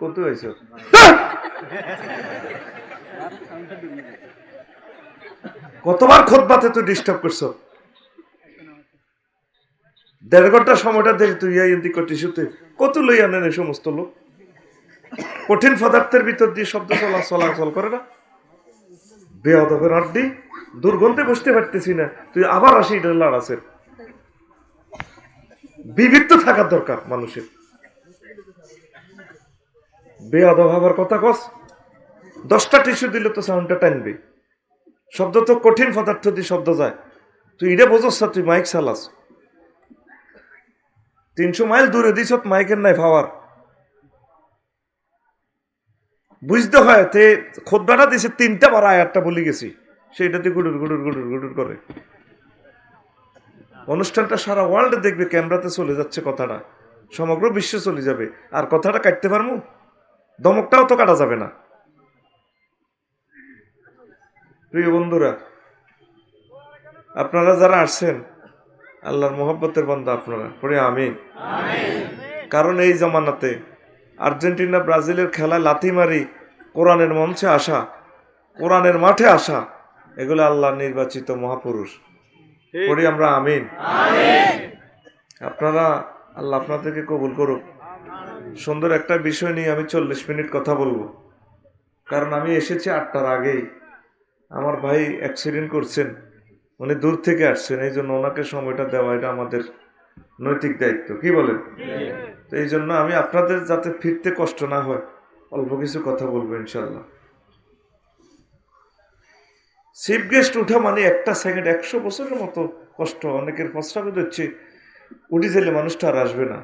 কত হয়েছে? কতবার খুতবাতে তুই ডিস্টার্ব করছো? 1.5 ঘন্টা সময়টা দেখে তুই এমনি করছিস, কত লই আনেন এই সমস্ত লোক? কঠিন পদার্থের ভিতর দিয়ে শব্দ চলাচল করে না? বেয়াদবের আড্ডি, দুর্গন্ধে বসতে পারতেছি না, তুই আবার আসি এটা লড়াছে। বিবিধ থাকার দরকার মানুষের। বেয়াদব হবার কথা কস, 10টা টিস্যু দিলে তো সাউন্ডটা টানবে। শব্দ তো কঠিন পদার্থ দিয়ে শব্দ যায়, তুই এটা বোঝস না? তুই মাইক চালাস, 300 মাইল দূরে দিস মাইকের নাই পাওয়ার। বুঝতে হয় তে খুতবাটা দিছে 3টা বার আয়াতটা বলে গেছি, সেইটাতে গুডুর গুডুর গুডুর গুডুর করে। অনুষ্ঠানটা সারা ওয়ার্ল্ডে দেখবে, ক্যামেরাতে চলে যাচ্ছে কথাটা, সমগ্র বিশ্বে চলে যাবে। আর কথাটা কাটতে পারবো? দমকটাও তো কাটা যাবে না। প্রিয় বন্ধুরা, আপনারা যারা আসছেন, আল্লাহর মোহাব্বতের বান্দা আপনারা, পড়ে আমিন। কারণ এই জামানাতে আর্জেন্টিনা ব্রাজিলের খেলায় লাথি মারি, কোরআনের মঞ্চে আসা, কোরআনের মাঠে আসা, এগুলো আল্লাহর নির্বাচিত মহাপুরুষ। পড়ি আমরা আমিন। আপনারা, আল্লাহ আপনাদেরকে কবুল করুক। সুন্দর একটা বিষয় নিয়ে আমি 40 মিনিট কথা বলবো, কারণ আমি এসেছি 8টার আগেই। আমার ভাই অ্যাক্সিডেন্ট করছেন, উনি দূর থেকে আসছেন, এই জন্য ওনাকে সময়টা দেওয়া এটা আমাদের নৈতিক দায়িত্ব, কি বলেন? তো এই জন্য আমি আপনাদের যাতে ফিরতে কষ্ট না হয়, অল্প কিছু কথা বলবো ইনশাল্লাহ। চিফ গেস্ট উঠা মানে একটা সেকেন্ড 100 বছরের মতো কষ্ট। অনেকের প্রস্রাবে হচ্ছে, উঠে গেলে মানুষটা আর আসবে না।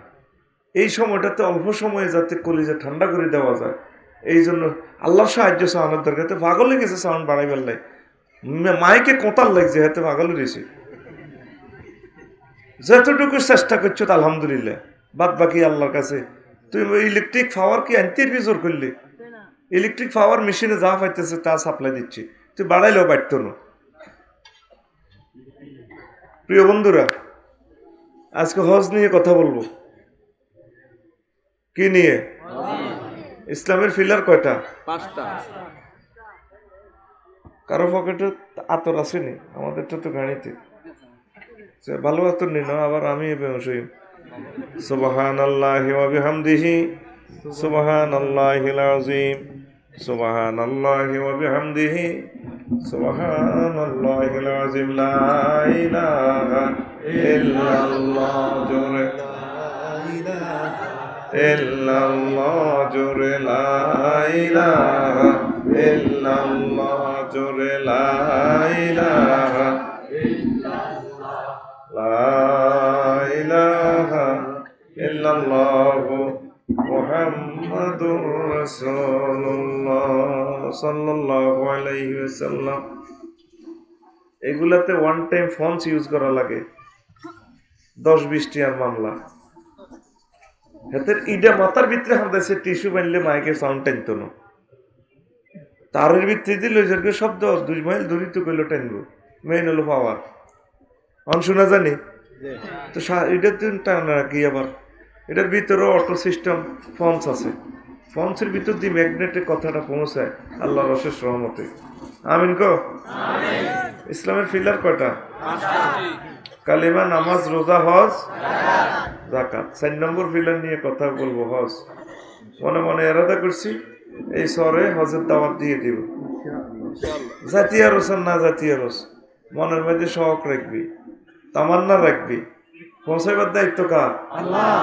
এই সময়টাতে অল্প সময়ে যাতে কলিজা ঠান্ডা করে দেওয়া যায়, এই জন্য আল্লাহর সাহায্য চাওয়ানোর দরকার। তো পাগল হয়ে গেছে সাউন্ড বাড়াই বেলায়, মাইকে কোতাল লাগছে, হাতে পাগল হয়েছে। যতটুকু চেষ্টা করছো তো আলহামদুলিল্লাহ, বাদ বাকি আল্লাহর কাছে। তুই ইলেকট্রিক পাওয়ার কি আনতে জোর করলি? ইলেকট্রিক পাওয়ার মেশিনে যা পাইতেছে তা সাপ্লাই দিচ্ছি, তুই বাড়াইলেও পারত না। প্রিয় বন্ধুরা, আজকে হজ নিয়ে কথা বলবো। কি নিয়ে? ইসলামের ফিলার কয়টা? 5টা। কারো পকেটে আতর আসেনি, আমাদেরটা তো গাড়িতে। ভালো আতর নিন, আবার আমি সুবহানাল্লাহি ওয়া বিহামদিহি সুবহানাল্লাহিল আযীম সুবহানাল্লাহি ওয়া বিহামদিহি সুবহানাল্লাহিল আযীম লা ইলাহা ইল্লাল্লাহ জোরে ইল্লাল্লাহ জোরে লা ইলাহা ইল্লাল্লাহ জোরে লা ইলাহা লা ইলাহা ইল্লাল্লাহু মুহাম্মাদুর রাসূলুল্লাহ সাল্লাল্লাহু আলাইহি ওয়াসাল্লাম। এগুলাতে ওয়ান টাইম ফন্টস ইউজ করা লাগে, 10-20 টিয়ার মামলা। হাতের ইডা মাথার ভিতরে হামদাইছে, টিস্যু বানলে মাইকে সাউন্ড টানতো না। তারের ভিতরে দিল শব্দ 2 মাইল দূরে তো কইলো টানবো, মেইন হলো পাওয়ার। অন শোনা জানি তো এটা টানা কি আবার এটার ভিতরে অটো সিস্টেম ফন্স আছে, ফন্সের ভিতর দিয়ে ম্যাগনেটের কথাটা পৌঁছায় আল্লাহর অশেষ রহমতে। আমিন কো। ইসলামের ফিলার কয়টা? কালিমা, নামাজ, রোজা, হজ, যাকাত। 4 নম্বর ফিলার নিয়ে কথা বলবো, হজ। মনে মনে এরাদা করছি এই শহরে হজের দাওয়াত দিয়ে দিব। জাতীয় রোস আর না জাতীয় রোস, মনের মধ্যে শখ রাখবি, তামান্না রাখবি, পৌঁছাইবার দায়িত্ব কার? আল্লাহ।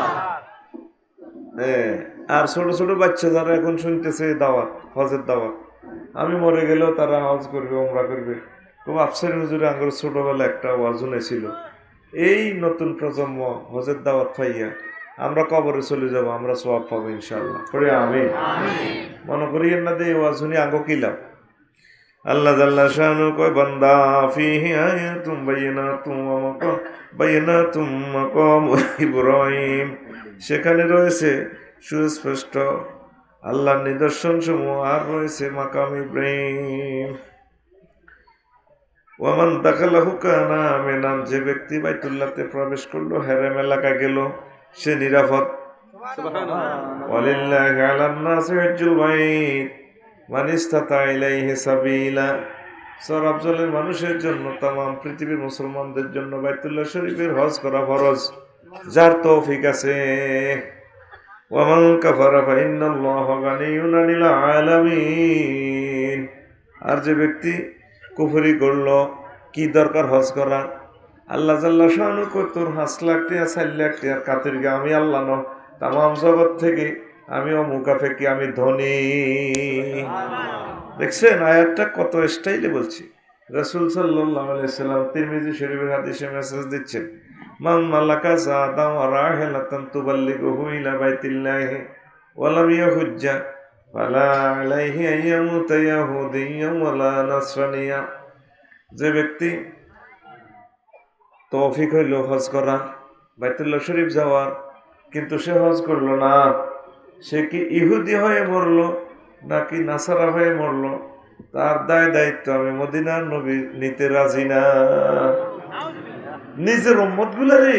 আর ছোট ছোট বাচ্চা যারা এখন শুনতেছে দাওয়াত, হজের দাওয়াত, আমি মরে গেলেও তারা হজ করবে, ওমরা করবে। খুব আফসের হুজুরে আঙ্গুর ছোটবেলা একটা ওয়াজ ছিল, এই নতুন প্রজন্ম হজের দাওয়াত পাইয়া আমরা কবরে চলে যাব, আমরা সওয়াব পাবো ইনশাআল্লাহ। পড়ে আমি মনে করি না দে ওয়াজ শুনি আঙ্গো কিলাম। আল্লাহ জাল্লা শানু কয়, বান্দা ফিহি আয়াতুম বাইনাতুম মাকাম ইব্রাহিম, সেখানে রয়েছে সুস্পষ্ট আল্লাহর নিদর্শন সমূহ, আর রয়েছে মাকাম ইব্রাহিম। ওয়ামান দাখালাহু কানা আমিনান, যে ব্যক্তি বাইতুল্লাহতে প্রবেশ করলো, হেরেম এলাকা গেল, সে নিরাপদ। ওয়ালিল্লাহি আলান নাসি হিজ্জুল বাইত মান ইসতাতা ইলাইহি সাবিলা। সূরা আফজলের মানুষের জন্য, তামাম পৃথিবীর মুসলমানদের জন্য বাইতুল্লাহ শরীফের হজ করা ফরজ, যার তৌফিক আছে। ওয়ামান কাফারা ফাইন্নাল্লাহা গানিয়্যুন আনিল আলামিন। আর যে ব্যক্তি কুফরি করলো, কি দরকার হজ করা? আল্লাহ জাল্লা শানু কই তোর 5 লাখ টাকা 4 লাখ টাকার কাতিরকে আমি আল্লাহ ন তামাম জগৎ থেকে আমি মুকাফেকি, আমি ধনী। দেখছেন আয়াতটা কত স্টাইলে বলছি। রাসূল সাল্লাল্লাহু আলাইহি সাল্লাম তিরমিজি শরীফের হাদিসে মেসেজ দিচ্ছেন, মান মালাকা যাদান ওয়া রাহিলাতান তুবাল্লিগুহু ইলা বাইতিল্লাহি ওয়া লাম ইয়াহুজ্জা ফালা আলাইহি আইয়ামুতা ইয়াহুদিয়্যান ওয়ালা নাসরানিয়া। যে ব্যক্তি তৌফিক হইল হজ করার, বাইতুল্লাহ শরীফ যাওয়ার, কিন্তু সে হজ করলো না, সে কি ইহুদি হয়ে মরলো নাকি নাসারা হয়ে মরলো, তার দায় দায়িত্ব আমি মদিনার নবী নিতে রাজি না। নিজের উম্মত গুলারে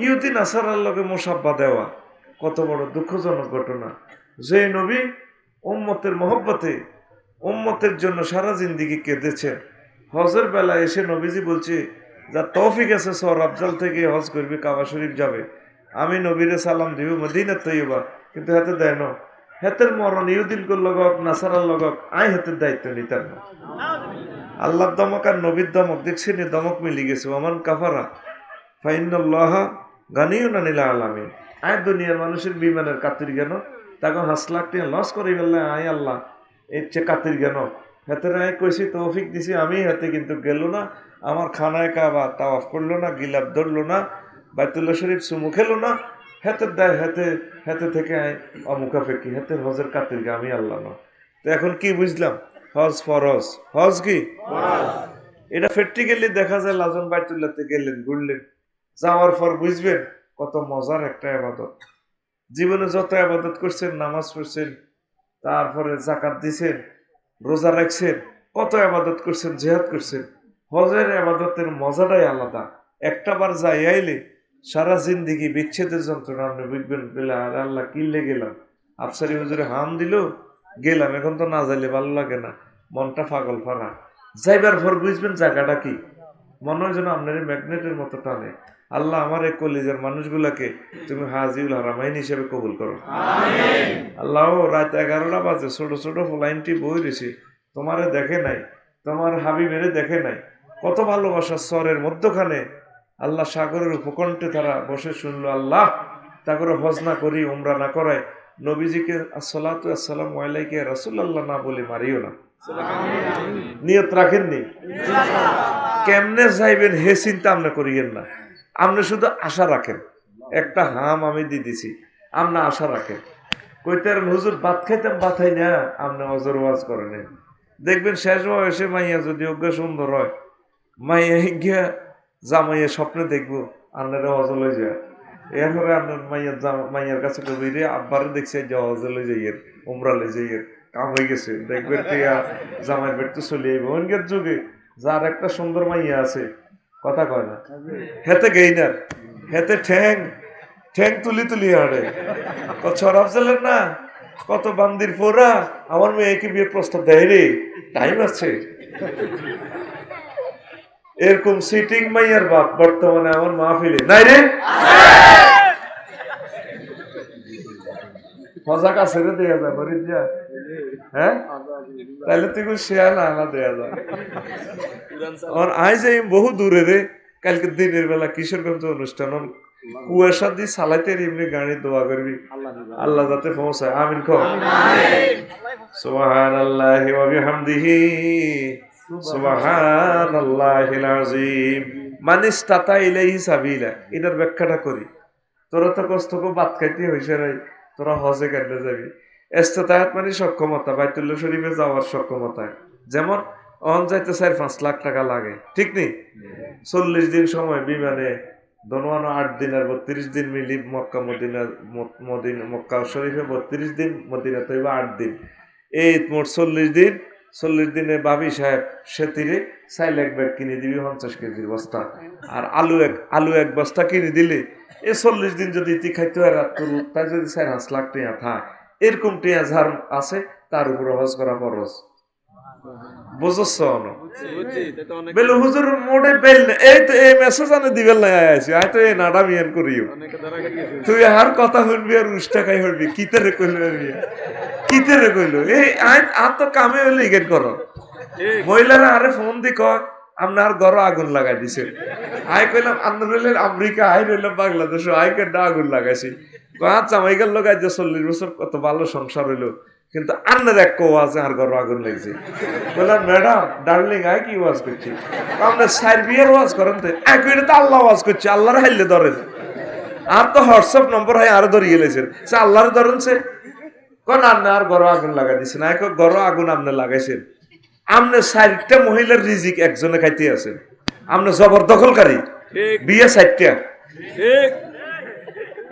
ইহুদি নাসারার লগে মুসাব্বা দেওয়া কত বড় দুঃখজনক ঘটনা। যে নবী উম্মতের মহব্বতে উম্মতের জন্য সারা জিন্দিগি কেঁদেছেন, হজের বেলায় এসে নবীজি বলছে যা তৌফিক আছে সর আফজাল থেকে হজ করবি, কাবা শরীফ যাবে, আমি নবীরে সালাম দিব মদিনা তৈবা, কিন্তু হাতে দেয় না। হাতের মরণ ইহুদিন লগক নাসারার লগক আই হাতের দায়িত্ব নিতেন না। আল্লাহর দমক আর নবীর দমক দেখছি নি, দমক মিলি গেছে। ওমান কাফারা ফাইন্নাল্লাহা গানিয়্যুন আনিল আলামিন। আয় দুনিয়ার মানুষের বিমানের কাতির জ্ঞান, তাকে 5 লাখ টাকা লস করে বললে আয় আল্লাহ এর চেয়ে কাতির জ্ঞান হাতের আয় কইছি তৌফিক দিছি আমি, হাতে কিন্তু গেল না, আমার খানায় কাবা তাওয়াফ করলো না, গিলাপ ধরলো না, বাইতুল্লাহ শরীফ চুমু খেলো না, হাতের দেয় হাতে থেকে অমুখাফেকি, হাতের হজের কাতির গে আমি আল্লাহ না। তো এখন কি বুঝলাম? হজ ফরজ। হজ কি এটা প্র্যাকটিক্যালি দেখা যায়। লাজন বাইতুল্লাহতে গেলেন, ঘুরলেন, যাওয়ার পর বুঝবেন কত মজার একটা ইবাদত। জীবনে যত ইবাদত করছেন, নামাজ পড়ছেন, তারপরে যাকাত দিছেন, রোজা রাখছেন, কত ইবাদত করছেন, জিহাদ করছেন, হজের ইবাদতের মজাটাই আলাদা। একটা বার যাই আইলে সারা জিন্দিগি বিচ্ছেদের যন্ত্রণা আপনি বুঝবেন। আর আল্লাহ কিনলে গেলাম, আফসারি হুজুরে হাম দিল, গেলাম, এখন তো না যাইলে ভালো লাগে না, মনটা পাগল ফানা। যাইবার পর বুঝবেন জায়গাটা কি, মনে হয় যেন আপনার ম্যাগনেটের মতো টানে। আল্লাহ আমার এই কলিজার মানুষগুলাকে তুমি হাজিউল হারামাইন হিসেবে কবুল করো। আল্লাহ রাত 11টা বাজে, ছোট ছোট ফলাইনটি বই রয়েছে, তোমারে দেখে নাই, তোমার হাবিবেরে দেখে নাই, কত ভালোবাসার স্বরের মধ্যখানে আল্লাহ সাগরের উপকণ্ঠে তারা বসে শুনলো। আল্লাহ তা করে হজ না করি, উমরা না করায় নবীজিকে আসসালাতু আসসালামু আলাইকা রাসূলুল্লাহ না বলে মারিও না। নিয়ত রাখেননি? কেমনে যাইবেন হে চিন্তা আপনি করিয়েন না, আপনি শুধু আশা রাখেন। একটা হাম আমি দিয়ে দিছি, আপনি আশা রাখেন। কইতার হুজুর ভাত খাইতাম, ভাত খাই না, আপনি অজর ওয়াজ করেন। দেখবেন শেষ বয়সে মাইয়া যদি অজ্ঞা সুন্দর হয়, মাইয়া গিয়া জামাইয়া স্বপ্নে দেখবো আপনারা অজল হয়ে যায়। এরপরে আপনার মাইয়ার কাছে কবি রে আব্বারে দেখছে যে অজল হয়ে যাইয়ের, উমরা লয়ে যাইয়ের, কাম হয়ে গেছে, দেখবেন টিয়া জামাই বেট তো চলে যাইব। অনেকের যুগে যার একটা সুন্দর মাইয়া আছে, কথা কয় না, হেতে গেইনার, হেতে ঠ্যাং তুলি তুলি হাঁড়ে, কত সরাব চলেন না, কত বান্দির ফোরা, আমার মেয়েকে বিয়ে প্রস্তাব দেয় রে, টাইম আছে। এরকম সিটিং মাইয়ার বাপ বর্তমানে আমার মাহফিলে নাই রে, মজা কাছে রে দেয়া যায় মরিদ যা। হ্যাঁ তাহলে তুই শেয়ার না দেয়া যায়। আর আই যাই বহু দূরে রে, কালকে দিনের বেলা কিশোরগঞ্জ অনুষ্ঠান, কুয়াশা দিয়ে চালাইতে এমনি গাড়ি দোয়া করবি আল্লাহ যাতে পৌঁছায়। আমিন কও। সুবহানাল্লাহি ওয়া বিহামদিহি সুবহানাল্লাহিল আযীম। মান ইসতাতা ইলাইহি সাবিলা, এটার ব্যাখ্যাটা করি। তোরা তো কষ্ট করে ভাত খাইতে হইছে রে, তোরা হজে কেন যাবি? ইসতাতাত মানে সক্ষমতা, বাইতুল্লাহ শরীফে যাওয়ার সক্ষমতা। যেমন অন যাইতে 4-5 লাখ টাকা লাগে, ঠিক নেই? 40 দিন সময় বিমানে, দোনোয়ানো 8 দিন আর 32 দিন মিলি মক্কা মক্কা শরীফে 32 দিন, মদিনা তৈবা 8 দিন, এই মোট 40 দিন। 40 দিনে বাবি সাহেব সে তীরে 4 লাখ ব্যাগ কিনে দিবি 50 কেজির বস্তা, আর আলু এক বস্তা কিনে দিলে এই 40 দিন যদি ইতি খাইতে হয় রাত করুক, তাই যদি 4-5 লাখ টাকা থাকে, এরকম টিয়া যার আছে তার উপর হজ করা ফরজ। বুঝছ না? বেলে হুজুর মোড়ে বেল এই তো এই মেসেজ আনে দিবেল না আইছি, আই তো এই নাডা মিয়ান করিও, তুই আর কথা শুনবি আর উষ্টা খাই হইবি, কিতে কইলো মিয়া, কিতে কইলো এই আর তো কামে হইলে ইগেট করো। মহিলারা আরে ফোন দি কয় আপনার ঘর আগুন লাগাই দিছে, আই কইলাম আপনার রইলেন আমেরিকা, আই রইলাম বাংলাদেশ, আই কেডা আগুন লাগাইছি। আচ্ছা আমাইকার লোক আজ 40 বছর কত ভালো সংসার হইলো, কিন্তু আন্নার এক আছে আর ঘর আগুন লাগছে। বললাম ম্যাডাম ডার্লিং আই কি ওয়াজ করছি, আপনার সার্বিয়ার ওয়াজ করেন তো, এক তো আল্লাহ ওয়াজ করছি, আল্লাহর হাইলে ধরেন, আর তো হোয়াটসঅ্যাপ নম্বর হয় আরো ধরিয়ে গেলেছেন, সে আল্লাহর ধরেন সে কোন আন্না আর ঘর আগুন লাগাই দিছে না, ঘর আগুন আপনি লাগাইছেন, আপনি 4টা মহিলার রিজিক একজনে খাইতে আছেন, আপনি জবরদখলকারী, বিয়ে 4টা।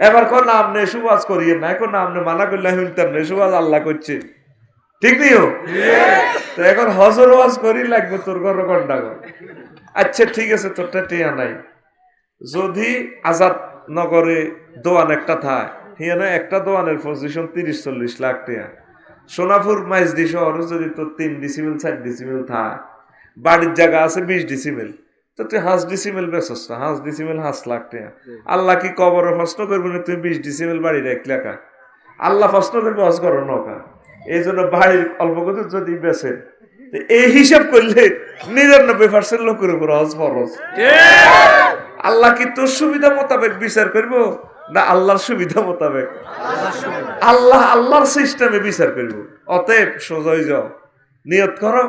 এবার কোন আপনি এসব ওয়াজ করিয়েন না, এখন আপনি মানা করলে শুনতাম না, এসব ওয়াজ আল্লাহ করছে, ঠিক নেই? তো এখন হজর ওয়াজ করি লাগবে তোর ঘর ঘন্টা ঘর। আচ্ছা ঠিক আছে, তোরটা টিয়া নাই, যদি আজাদ নগরে দোয়ান একটা থায়, হিয়ানে একটা দোয়ানের পজিশন 30-40 লাখ টাকা, সোনাপুর মাইজদি শহরে যদি তোর 3 ডিসিমেল 4 ডিসিমেল থায়, বাড়ির জায়গা আছে 20 ডিসিমেল, তো তুই 5 ডিসিমেল বেচস না, 5 ডিসিমেল 5 লাখ টাকা। আল্লাহ কি কবর প্রশ্ন করবো না তুমি 20 ডিসিমেল বাড়ি রাখলে কা? আল্লাহ প্রশ্ন করবে হজ করো নৌকা। এই জন্য বাড়ির অল্প কিছু যদি বেচে, এই হিসাব করলে 99% লোকের উপর হজ ফরজ। আল্লাহ কি তোর সুবিধা মোতাবেক বিচার করবো না আল্লাহর সুবিধা মোতাবেক? আল্লাহর সিস্টেমে বিচার করবো। অতএব সোজাই যাও, নিয়ত করো,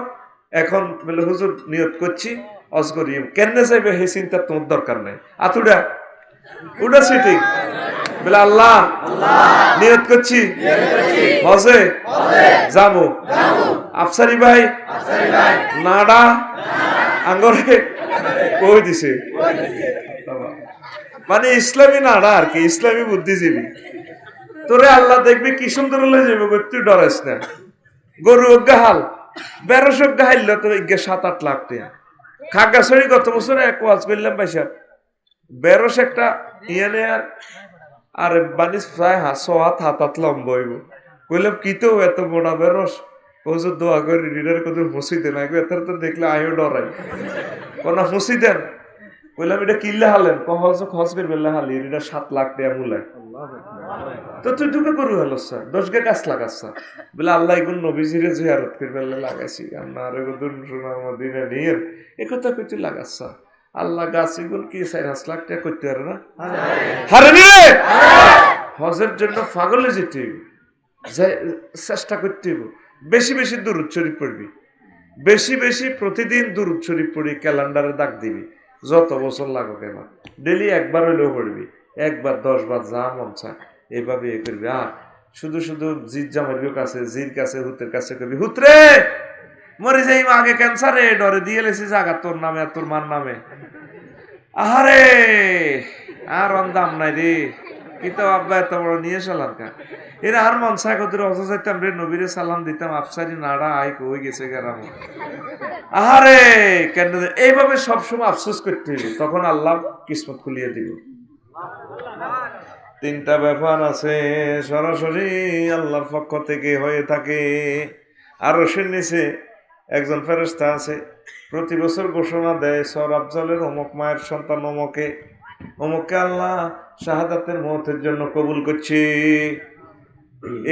এখন বলে হুজুর নিয়ত করছি হজ করি, কেন যাইবে সেই চিন্তা তোমার দরকার নাই, আতুডা উডা সিটিং বলে আল্লাহ নিয়ত করছি হজে যাবো, আফসারি ভাই নাডা আঙ্গরে কই দিছে, মানে ইসলামী নাডা আর কি, ইসলামী বুদ্ধিজীবী। তোরে আল্লাহ দেখবি কি সুন্দর হলে যাবে, তুই ডরাইস না। গরু অজ্ঞাহাল 1200 অজ্ঞাহাইল তো 7-8 লাখ টাকা। খাগড়াছড়ি গত বছর এক ওয়াজ করলাম পয়সা 1200 একটা ইয়ানে আর বানিস প্রায় 100 হাত লম্বা হইব। কইলাম কি তো এত বড় 1200, হুজুর দোয়া করি রিডার কত ফুসি দেন, এত তো দেখলে আয়ও ডরাই, কোন ফুসি দেন। কইলাম এটা কিল্লা হালেন, খরচ করবে হালি, এটা 7 লাখ টাকা মূল্য। তো তুই ঢুকে করু হলো স্যার 10 গে গাছ লাগাচ্ছা বলে আল্লাহ এগুলো নবীজিরে জিয়ারত করবে লাগাইছি, আপনার সোনার মদিনা নিয়ে একথা কইতে লাগাচ্ছা। আল্লাহ গাছ এগুলো কি 4-5 লাখ টাকা করতে পারে না? হারে নিয়ে হজের জন্য পাগলে যেতে চেষ্টা করতে হইব, বেশি বেশি দুরূদ শরীফ পড়বি, বেশি বেশি প্রতিদিন দুরূদ শরীফ পড়ি, ক্যালেন্ডারে দাগ দিবি, যত বছর লাগুক এবার ডেলি একবার হইলেও পড়বি, 1 বার 10 বার যা মন চায় এভাবে এ করবি। আর শুধু শুধু জিদ জামাইর কাছে, জির কাছে, হুতের কাছে করবি, হুতরে মরে যাই আগে ক্যান্সারে ডরে দিয়ে লেছি জাগা তোর নামে আর তোর মার নামে, আহারে আর দাম নাই রে, কিন্তু আব্বা এত বড় নিয়ে সালাম কা এরা আর মন চায় কত অজ যাইতাম রে, নবীরে সালাম দিতাম, আফসারি নাড়া আই কই গেছে গেরাম, আহারে কেন এইভাবে সবসময় আফসোস করতে হইবে, তখন আল্লাহ কিসমত খুলিয়ে দিব। 3টা ব্যাপার আছে সরাসরি আল্লাহর পক্ষ থেকে হয়ে থাকে। আরো শুনেছে একজন ফেরেশতা আছে, প্রতি বছর ঘোষণা দেয় সর আফজলের অমুক মায়ের সন্তান অমুককে আল্লাহ শাহাদাতের মওতের জন্য কবুল করছে।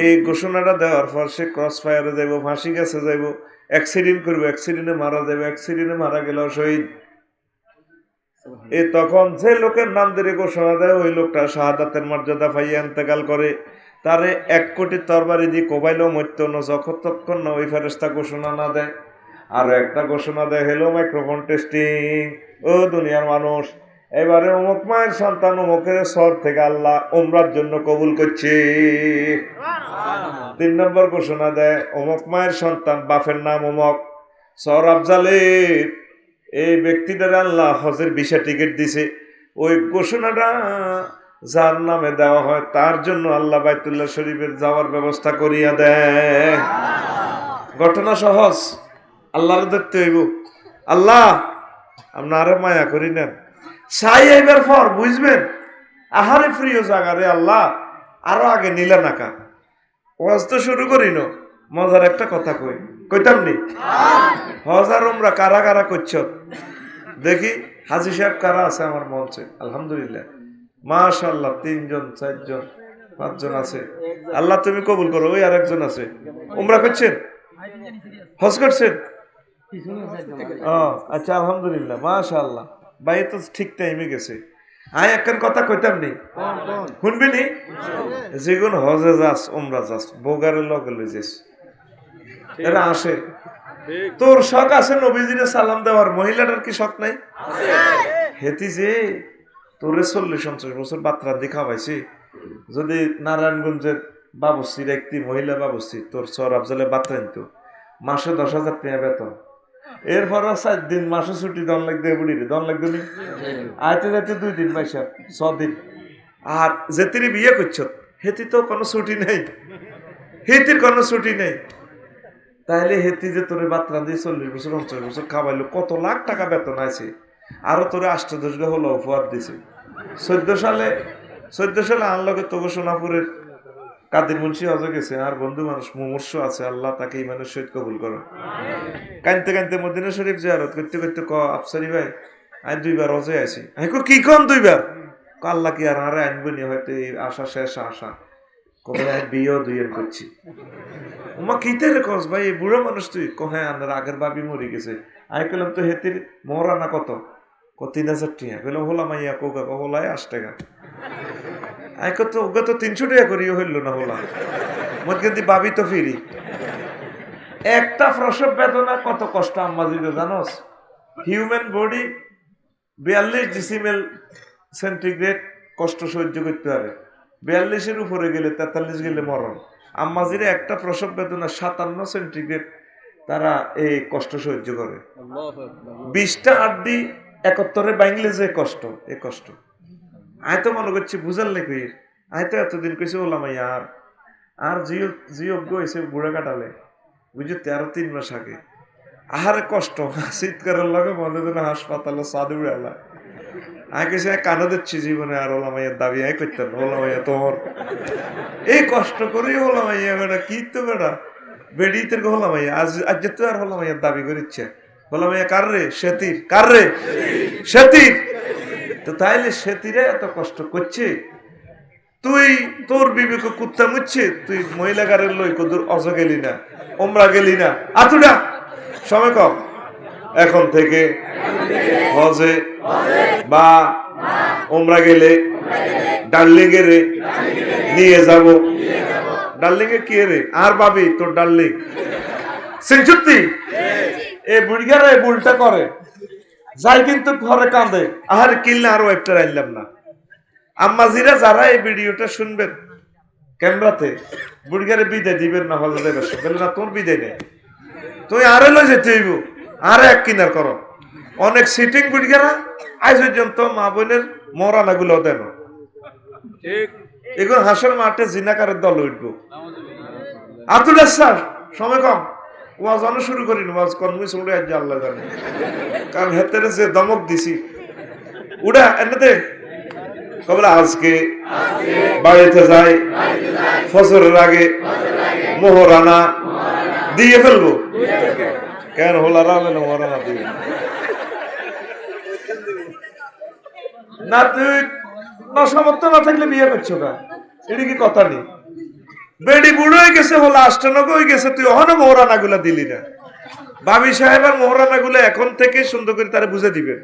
এই ঘোষণাটা দেওয়ার পর সে ক্রস ফায়ারে যাইব, ফাঁসি গাছে যাইব, অ্যাক্সিডেন্ট করবো, অ্যাক্সিডেন্টে মারা যাবে, অ্যাক্সিডেন্টে মারা গেল শহীদ। তখন যে লোকের নাম ধরে ঘোষণা দেয় ওই লোকটা শাহাদাতের মর্যাদা পাইয়া ইন্তেকাল করে, তারে 1 কোটি তরবারি দিয়ে কোবাইলেও মরত না যতক্ষণ না ওই ফেরেশতা ঘোষণা না দেয়। আর একটা ঘোষণা দেয়, হ্যালো মাইক্রোফোন টেস্টিং, ও দুনিয়ার মানুষ, এবারে অমুক মায়ের সন্তান অমুকের সর থেকে আল্লাহ উমরার জন্য কবুল করছে। 3 নম্বর ঘোষণা দেয়, অমুক মায়ের সন্তান বাপের নাম অমুক, সর আফজালের এই ব্যক্তিটার আল্লাহ হজের ভিসা টিকিট দিছে। ওই ঘোষণাটা যার নামে দেওয়া হয় তার জন্য আল্লাহ বাইতুল্লাহ শরীফের যাওয়ার ব্যবস্থা করিয়া দেয়। ঘটনা সহজ, আল্লাহর দেখতে হইব। আল্লাহ আপনার মায়া করি নেন, চাই এবার পর বুঝবেন আহারে প্রিয় জায়গা রে আল্লাহ, আরো আগে নিলে নাকা। ওয়াজ তো শুরু করিল, মজার একটা কথা কইতাম নি। হজ আর উমরা কারা কারা করছ দেখি। হাজী সাহেব কারা আছে আমার মঞ্চে? আলহামদুলিল্লাহ, মাশাআল্লাহ, 3 জন 4 জন 5 জন আছে। আল্লাহ তুমি কবুল করো। ওই আর একজন আছে, উমরা করছেন, হজ করছেন? আচ্ছা, আলহামদুলিল্লাহ, মাশাআল্লাহ, ভাই তো ঠিক টাইমে গেছে। আয় একখান কথা কইতাম নি, শুনবি নি? যেগুন হজে যাস, উমরা যাস, বোগারের লগে লই যাস, এরা আসে। তোর শখ আছে নবীজিরে সালাম দেওয়ার, মহিলাটার কি শখ নাই? হেতি যে তোরে 40-50 বছর বাত্রা দেখা পাইছি, যদি নারায়ণগঞ্জের বাবুসির একটি মহিলা বাবুসি তোর সর আফজালে বাত্রা নিত, মাসে 10,000 টাকা বেতন, এরপর 4 দিন মাসে ছুটি দন লাগবে, বুড়ি দন লাগবে নি, আইতে যাইতে 2 দিন মাইসা 6 দিন। আর যেতির বিয়ে করছ হেতি তো কোনো ছুটি নেই, হেতির কোনো ছুটি নেই। তাহলে হেতি যে তোরে বাত্রা দিয়ে 40 বছর 50 বছর খাওয়াইলো, কত লাখ টাকা বেতন আছে, আরো তোরে 8-10 হলো উপহার দিছে। 14 সালে আনলগে তোকে সোনাপুরের কাদের মুন্সি হজে গেছে, আর বন্ধু মানুষ মুমূর্ষ আছে, আল্লাহ তাকে ইমানের সহিত কবুল করো। কানতে কানতে মদিনা শরীফ জিয়ারত করতে করতে আফসারি ভাই, আমি 2 বার হজে আছি। আমি কি কোন 2 বার? আল্লাহ কি আর আরে আনবো নি, হয়তো এই আশা শেষ আশা, কবে আমি বিয়েও 2 করছি। উমা কিতে রে কস ভাই, এই বুড়ো মানুষ তুই? হ্যাঁ, আমার আগের বাবি মরে গেছে। আমি কইলাম তো হেতির মহারানা কত? 3,000 টাকা। কইলাম হলাম মাইয়া কোকা হলায় 8 টাকা। আমি কত ওকে তো 300 টাকা করিও হইল না হলা, মত কিন্তু বাবি তো ফিরি। একটা প্রসব বেদনা কত কষ্ট আম্মা দিতে জানোস? হিউম্যান বডি 42 ডেসিমেল সেন্টিগ্রেড কষ্ট সহ্য করতে পারে, 42-এর উপরে গেলে 43 গেলে মরণ। আম্মাজিরে একটা প্রসব বেদনা 57 সেন্টিগ্রেড তারা এই কষ্ট সহ্য করে। 20টা হাড্ডি 71-এ বাইংলে যে কষ্ট, এই কষ্ট আয় তো মনে করছি বুঝার লেগে। আয় তো এতদিন কইছে ওলামাই আর জিয়োগ্য হয়েছে বুড়া কাটালে, বুঝছো 13-3 মাস আগে। আহারে কষ্ট, শীতকারের লগে মনে যেন হাসপাতালে সাদু বেলা। আমি কেছে কানে দিচ্ছি জীবনে আর ওলামাইয়ের দাবি আয় করতেন, ওলামাইয়া তোমার এই কষ্ট করেই ওলামাইয়া বেটা কি তো বেটা বেড়িতে হলামাইয়া আজ তো আর হলামাইয়ার দাবি করিচ্ছে। হলামাইয়া কার রে? সেতির। কার রে? সেতির। তো তাইলে সেতিরে এত কষ্ট করছে, তুই তোর বিবেক কুত্তা মুচ্ছে, তুই মহিলাগারের লই কদুর অজ গেলি না, ওমরা গেলি না, আতুডা সময় কম। এখন থেকে হজে বা ওমরা গেলে ডার্লিং এ রে নিয়ে যাব। ডার্লিং এ কি রে? আর ভাবি তোর ডার্লিং সিনচুত্তি এ বুড়িগারা এই বুলটা করে যাই, কিন্তু ঘরে কাঁদে, আহার কিল্লা আরো একটা আইলাম না। আম্মাজিরা যারা এই ভিডিওটা শুনবেন ক্যামেরাতে, বুড়িগারে বিদায় দিবেন না, হজে যাবে বলে না তোর বিদায় নেই, তুই আরে লই যেতে হইব, আর এক কিনার করো। অনেক সিটিং বুড়িগারা আজ পর্যন্ত মা বোনের মরানা গুলো দেন, এগুলো হাসর মাঠে জিনাকারের দল উঠবো। আতুল স্যার সময় কম, ওয়াজ অনেক শুরু করিনি, ওয়াজ কর্মী চলে আজ আল্লাহ জানে, কারণ হেতেরে যে দমক দিছি উড়া এনে কবলা আজকে বাড়িতে যাই, ফসরের আগে মোহরানা দিয়ে ফেলবো। কেন হোলারা মোহরানা দিয়ে না? তুই নসমর্থ না থাকলে বিয়ে করছো না, এটা কি কথা নেই? বেড়ি বুড়ো হয়ে গেছে, হলো 98 হয়ে গেছে, তুই অহনো মোহরানা গুলা দিলি না। বাবি সাহেব আর মোহরানা গুলো এখন থেকে সুন্দর করে তারা বুঝে দিবেন,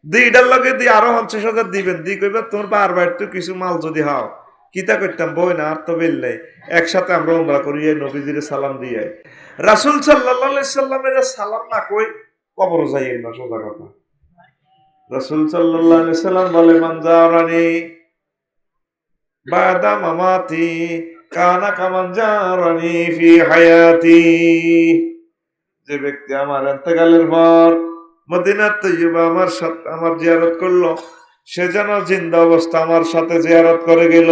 দিটার লগে দিয়ে আরো 50,000 দিবেন, দিয়ে কইবা তোর বার তো কিছু মাল যদি হাও কিতা করতাম বই না, আর তো বেল নাই, একসাথে আমরা উমরা করি, নবীজির সালাম দিয়ে। রাসূল সাল্লাল্লাহু আলাইহি সাল্লামের সালাম না কই কবর যাই না, সোজা কথা। রাসূল সাল্লাল্লাহু আলাইহি সাল্লাম বলে মান জারানি বাদা মামাতি কানা কামান জারানি ফি হায়াতি, যে ব্যক্তি আমার ইন্তেকালের পর মদিনা তৈয়বা আমার সাথে আমার জিয়ারত করলো, সে যেন জিন্দা অবস্থা আমার সাথে জিয়ারত করে গেল।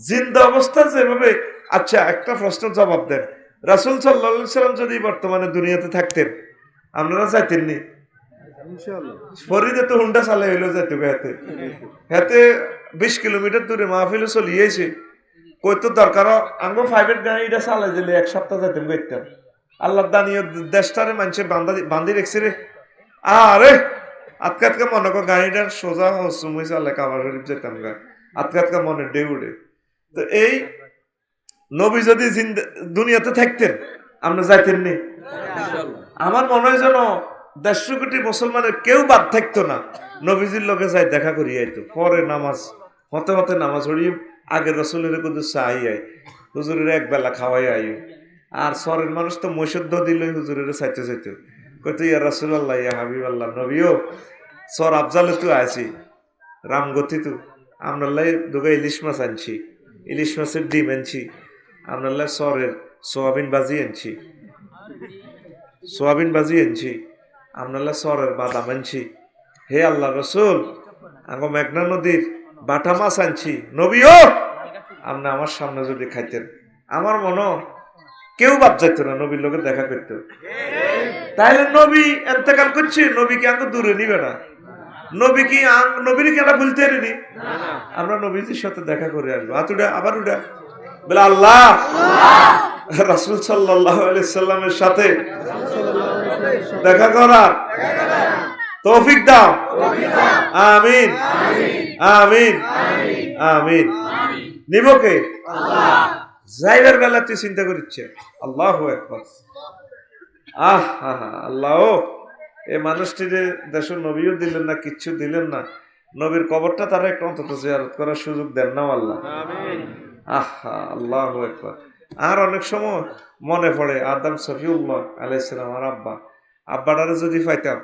জিন্দা অবস্থা যেভাবে। আচ্ছা, একটা প্রশ্নের জবাব দেন, রাসূল সাল্লাল্লাহু আলাইহি সাল্লাম যদি বর্তমানে দুনিয়াতে থাকতেন আপনারা চাইতেননি? ফরিদে তো হুন্ডা চালে হইলো যাইতো হাতে হাতে 20 কিলোমিটার দূরে মাহফিল চলিয়েছে কই তো দরকার আঙ্গো প্রাইভেট গাড়িটা চালাই দিলে এক সপ্তাহ যাইতাম গাইতাম আল্লাহ দানিও দেশটারে মানুষে বান্ধি রেখছে রে আরে আজকে আজকে মনে কর গাড়িটার সোজা সুমুই চালে কাবার শরীফ যেতাম গা আজকে আজকে মনে ডেউড়ে তো এই নবী যদি দুনিয়াতে থাকতেন আমরা যাইতেন নি আমার মনে হয় যেন 150 কোটি মুসলমানের কেউ বাদ থাকতো না নবীজির লোকে যাই দেখা করি আইতো পরে নামাজ হতে হতে নামাজ পড়িয়ে আগের রসুলের কিন্তু চাই আই হুজুরের এক বেলা খাওয়াই আই আর শহরের মানুষ তো মৈশুদ্ধ দিল হুজুরের চাইতে চাইতে কইতো ইয়া রাসূলুল্লাহ ইয়া হাবিবাল্লাহ নবীও সর আফজালে তো আছি রামগতি তো আমরা দুগা ইলিশ মাছ আনছি ইলিশ মাছের ডিম আনছি আমরা সরের সোয়াবিন বাজি আনছি আমরা সরের বাদাম আনছি হে আল্লাহ রসুল আঙ্গ মেঘনা নদীর বাটা মাছ আনছি নবীও আপনি আমার সামনে যদি খাইতেন আমার মনে কেউ বাদ যাইত না নবীর লোকে দেখা করতে তাইলে নবী এতেকাল করছে নবীকে আঙ্গ দূরে নিবে না নবী কি নবীর কেন ভুলতে পারিনি আমরা নবীজির সাথে দেখা করে আসবো আতুডা আবার উডা বলে আল্লাহ রাসূল সাল্লাল্লাহু আলাইহি সাল্লামের সাথে দেখা করার তৌফিক দাও আমিন আমিন আমিন নিবকে যাইবার বেলা তুই চিন্তা করিচ্ছে আল্লাহু আকবার আল্লাহ এই মানুষটির দেশের নবীও দিলেন না কিচ্ছু দিলেন না নবীর কবরটা তারা একটু অন্তত জিয়ারত করার সুযোগ দেন না আল্লাহ আল্লাহু আকবার আর অনেক সময় মনে পড়ে আদম সফিউল্লাহ আলাইহিস সালাম আর আব্বাটারে যদি পাইতাম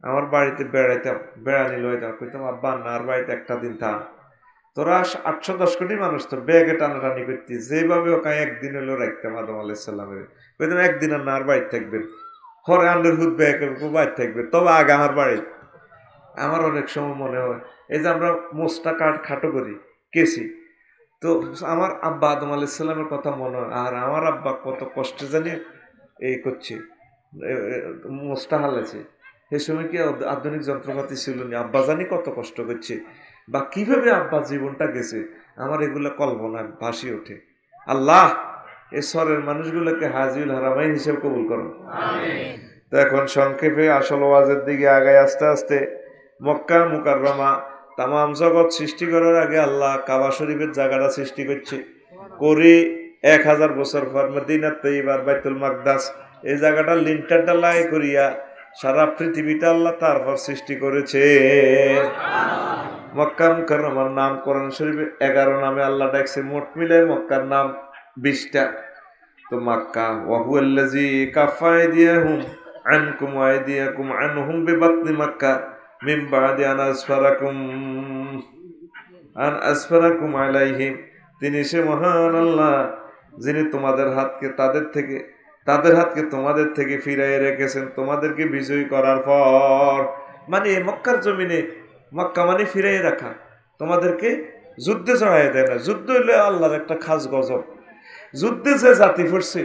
আমার বাড়িতে বেড়াইতাম বেড়ানি লইতাম কইতাম আব্বা আর বাড়িতে একটা দিন থাম তোরা 810 কোটি মানুষ তোর ব্যাগে টানাটানি করতি যেভাবে ওকে একদিন হলো রাখতাম আদম আলাইহিস সালামের কইতাম একদিন আর না আর বাড়িতে থাকবেন হরে আন্ডার হুদ ব্যাগ বাড়িতে থাকবে তবে আগে আমার বাড়ি আমার অনেক সময় মনে হয় এই যে আমরা মোস্টা কাঠ খাটো করি কেসি তো আমার আব্বা আদম আলাইহিস সালামের কথা মনে হয় আর আমার আব্বা কত কষ্টে জানি এই করছে মোস্টা হালাইছে সে সময় কি আধুনিক যন্ত্রপাতি ছিল না আব্বা জানি কত কষ্ট করছে বা কিভাবে আব্বা জীবনটা গেছে আমার এগুলো কল্পনায় ভাসি ওঠে আল্লাহ এই শহরের মানুষগুলোকে হাজিউল হারামাইন হিসেবে কবুল করো তো এখন সংক্ষেপে আসল ওয়াজের দিকে আগায় আস্তে আস্তে মক্কা মুকাররমা তামাম জগৎ সৃষ্টি করার আগে আল্লাহ কাবা শরীফের জায়গাটা সৃষ্টি করছে করি 1000 বছর পর মদিনা তৈবার বাইতুল মাকদাস এই জায়গাটা লিন্টার ডালাই করিয়া সারা পৃথিবীটা আল্লাহ তারপর সৃষ্টি করেছে মক্কা মুকাররমার নাম কোরআন শরীফে 11 নামে আল্লাহ ডাকছে মোট মিলে মক্কার নাম 20টা তো মক্কা ওয়া হুয়াল্লাযী কাফা আইদিয়াহুম আনকুম ওয়া আইদিয়াকুম আনহুম বিবাতনি মক্কা মিন বাদি আন আসফারাকুম আলাইহিম তিনি সে মহান আল্লাহ যিনি তোমাদের হাতকে তাদের হাতকে তোমাদের থেকে ফিরাইয়ে রেখেছেন তোমাদেরকে বিজয়ী করার পর মানে মক্কার জমিনে মক্কা মানে ফিরাইয়ে রাখা তোমাদেরকে যুদ্ধে চড়াইয়া দেয় না যুদ্ধ হইলে আল্লাহর একটা খাস গজব যুদ্ধে যে জাতি পড়ছে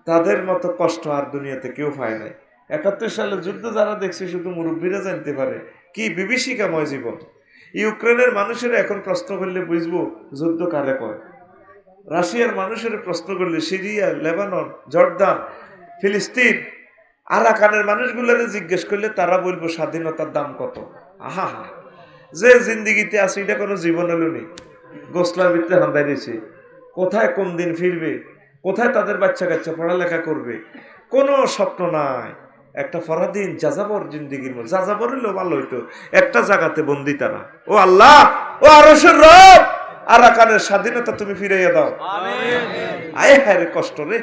তাদের মতো কষ্ট আর দুনিয়াতে কেউ পায় নাই 71 সালে যুদ্ধ যারা দেখছে শুধু মুরব্বীরা জানতে পারে কি বিভীষিকাময় জীবন ইউক্রেনের মানুষের এখন প্রশ্ন করলে বুঝবো যুদ্ধ কারে কয় রাশিয়ার মানুষের প্রশ্ন করলে সিরিয়া লেবানন জর্দান ফিলিস্তিন আরাকানের মানুষগুলোর জিজ্ঞেস করলে তারা বলবো স্বাধীনতার দাম কত আহা যে জিন্দিগিতে আছে এটা কোনো জীবন হলো নেই গোসলার ভিতরে হান্দাই রয়েছে কোথায় কোন দিন ফিরবে কোথায় তাদের বাচ্চা কাচ্চা পড়ালেখা করবে কোনো স্বপ্ন নাই একটা ফরাদিন যাযাবর জিন্দিগির মধ্যে যাযাবর হইলেও ভালো হইতো একটা জায়গাতে বন্দি তারা ও আল্লাহ ও আরশের রব আরাকানের স্বাধীনতা তুমি ফিরাইয়া দাও আয় হায় রে কষ্ট রে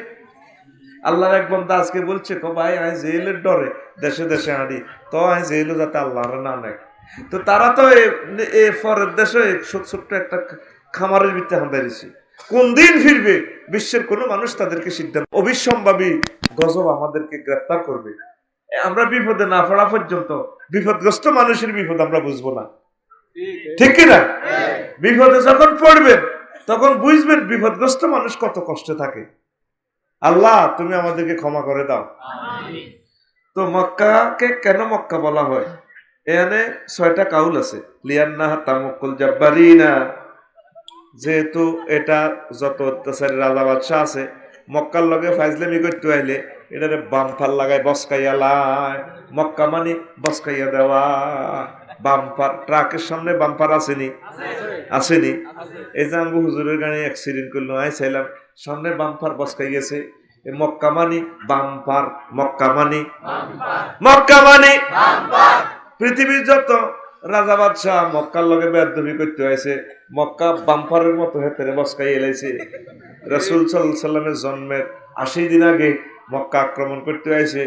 আল্লাহর এক বান্দা আজকে বলছে কো ভাই আয় জেলের ডরে দেশে দেশে হাঁড়ি তো আয় জেলও যাতে আল্লাহর না নেয় তো তারা তো এ ফরের দেশে ছোট্ট একটা খামারের ভিতরে হাঁদাইছে কোন দিন ফিরবে বিশ্বের কোনো মানুষ তাদেরকে সিদ্ধান্ত অবিসম্ভাবী গজব আমাদেরকে গ্রেফতার করবে আমরা বিপদে না পড়া পর্যন্ত বিপদগ্রস্ত মানুষের বিপদ আমরা বুঝবো না ঠিক কিনা বিপদে যখন পড়বেন তখন বুঝবেন বিপদগ্রস্ত মানুষ কত কষ্টে থাকে আল্লাহ তুমি আমাদেরকে ক্ষমা করে দাও তো মক্কাকে কেন মক্কা বলা হয়? এখানে 6টা কাউল আছে। লিয়ান্নাহা তামুকুল জাব্বারিনা, যেহেতু এটা যত অত্যাচারী রাজা বাদশাহ আছে মক্কার লগে ফাইজলামি করতে আইলে এটারে বাম্পার লাগায় বসকাইয়া লাই। মক্কা মানে বসকাইয়া দেওয়া। বাম্পার, ট্রাকের সামনে বাম্পার আসেনি? আসেনি? এই যে আঙ্গু হুজুরের গাড়ি অ্যাক্সিডেন্ট করলো, আই চাইলাম সামনে বাম্পার বসকাই গেছে। মক্কা মানি বাম্পার, মক্কা মানি মক্কা মানি পৃথিবীর যত রাজা বাদশাহ মক্কার লগে বেয়াদবি করতে হয়েছে, মক্কা বাম্পারের মতো হেতেরে বসকাই এলাইছে। রাসূল সাল্লাল্লাহু আলাইহি সাল্লামের জন্মের 80 দিন আগে মক্কা আক্রমণ করতে হয়েছে।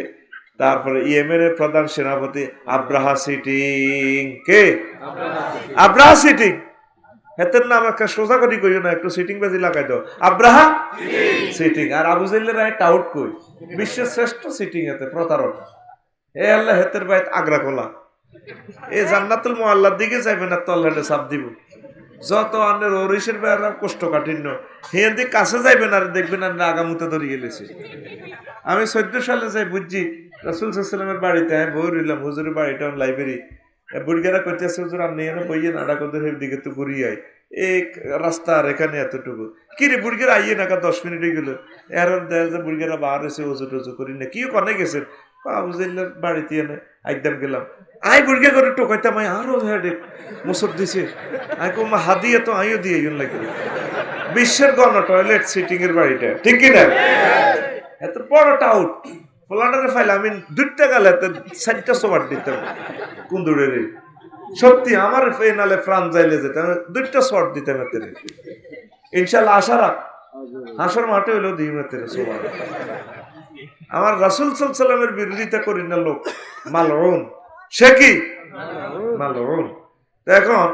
তারপরে ইয়েমেনের প্রধান সেনাপতি আব্রাহা সিটিং, কে? আব্রাহা সিটিং। হেতের নাম একটা সোজা করি কইও না, একটু সিটিং বাজি লাগাই দাও, আব্রাহা সিটিং। আর আবু জাহলের রায় টাউট কই, বিশ্বের শ্রেষ্ঠ সিটিং হেতে প্রতারক। এ আল্লাহ হেতের বাইত আগ্রা খোলা। এ জান্নাতুল মুআল্লার দিকে যাইবে না, তলহাটে চাপ দিব। যত আনের ওরিশের বেড়া কষ্ট কাঠিন্য হিয়ার দিকে কাছে যাইবেন আর দেখবেন আর আগামুতে ধরে গেলেছে। আমি 14 সালে যাই বুঝছি রাসূল সাল্লাল্লাহু আলাইহি ওয়াসাল্লামের বাড়িতে বই রইলাম, হুজুরের বাড়িটা লাইব্রেরি। বুড়িগারা করতেছে, হুজুর আপনি এনে বইয়ে নাড়া কদের দিকে তো ঘুরি আই, এই রাস্তা আর এখানে এতটুকু কি রে বুড়িগারা আইয়ে নাকা 10 মিনিট হয়ে গেল। এর দেখা যায় বুড়িগারা বার এসে ওজু টজু করি না, কি কনে গেছেন আবু জাহলের বাড়িতে এনে একদম গেলাম। আই বুড়িগা করে টোকাইতাম, আই আরো হেডে মুসর দিছে। আই কো মা হাদিয়ে তো আইও দিয়ে ইউন লাগে। বিশ্বের গণ টয়লেট সিটিং এর বাড়িটা, ঠিক কি না? এত বড় টাউট ফলাটারে ফাইলে আমি 2টা গালে 4টা সোবার দিতাম কুন্দুরের। সত্যি আমার ফেনালে ফ্রান যাইলে যেতে 2টা শট দিতাম এতে। ইনশাআল্লাহ আশা রাখ, হাসর মাঠে হইলো দিই মেতে সোবার। আমার রাসূল সাল্লাল্লাহু আলাইহি সাল্লামের বিরোধিতা করি না লোক, মালউন। সে কি মালউন? এখন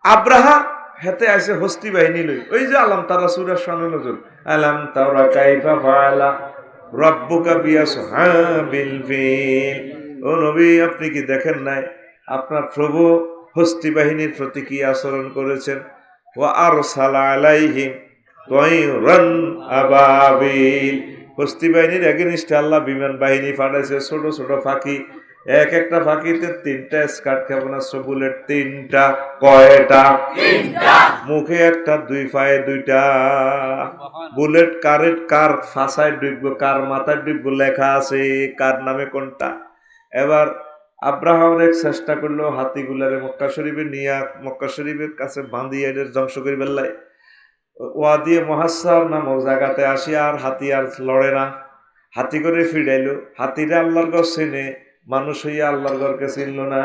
আব্রাহা হেতে আইছে হস্তি বাহিনী লই, ওই যে আলাম তারা সূরা শানুন নজুল, আলাম তারা কাইফা ফাআলা রাব্বুকা বিআসহাবিল ফিল। ও নবী, আপনি কি দেখেন নাই আপনার প্রভু হস্তি বাহিনীর প্রতি কি আচরণ করেছেন? ওয়া আরসালা আলাইহিম তায়রান আবাবিল। হস্তি বাহিনীর এগেইনস্টে আল্লাহ বিমান বাহিনী পাঠাইছে, ছোট ছোট ফাঁকি। এক একটা ফাঁকিতে 3টা স্কার্ট ক্ষেপণাস্ত্র, বুলেট 3টা। কয়টা? 3টা। মুখে একটা, 2 পায়ে 2টা। বুলেট কারের কার ফাঁসায় ডুববো, কার মাথায় ডুববো লেখা আছে, কার নামে কোনটা। এবার আব্রাহা অনেক চেষ্টা করলো হাতিগুলারে মক্কা শরীফে নিয়ে, মক্কা শরীফের কাছে বাঁধিয়ে এদের ধ্বংস করে ফেললাই। ওয়াদিয়ে মুহাসসার নামক জায়গাতে আসি, আর হাতি আর লড়ে না, হাতি করে ফিরাইলো। হাতিরা আল্লাহর ঘর চেনে, মানুষ হইয়া আল্লাহর ঘরকে চিনল না।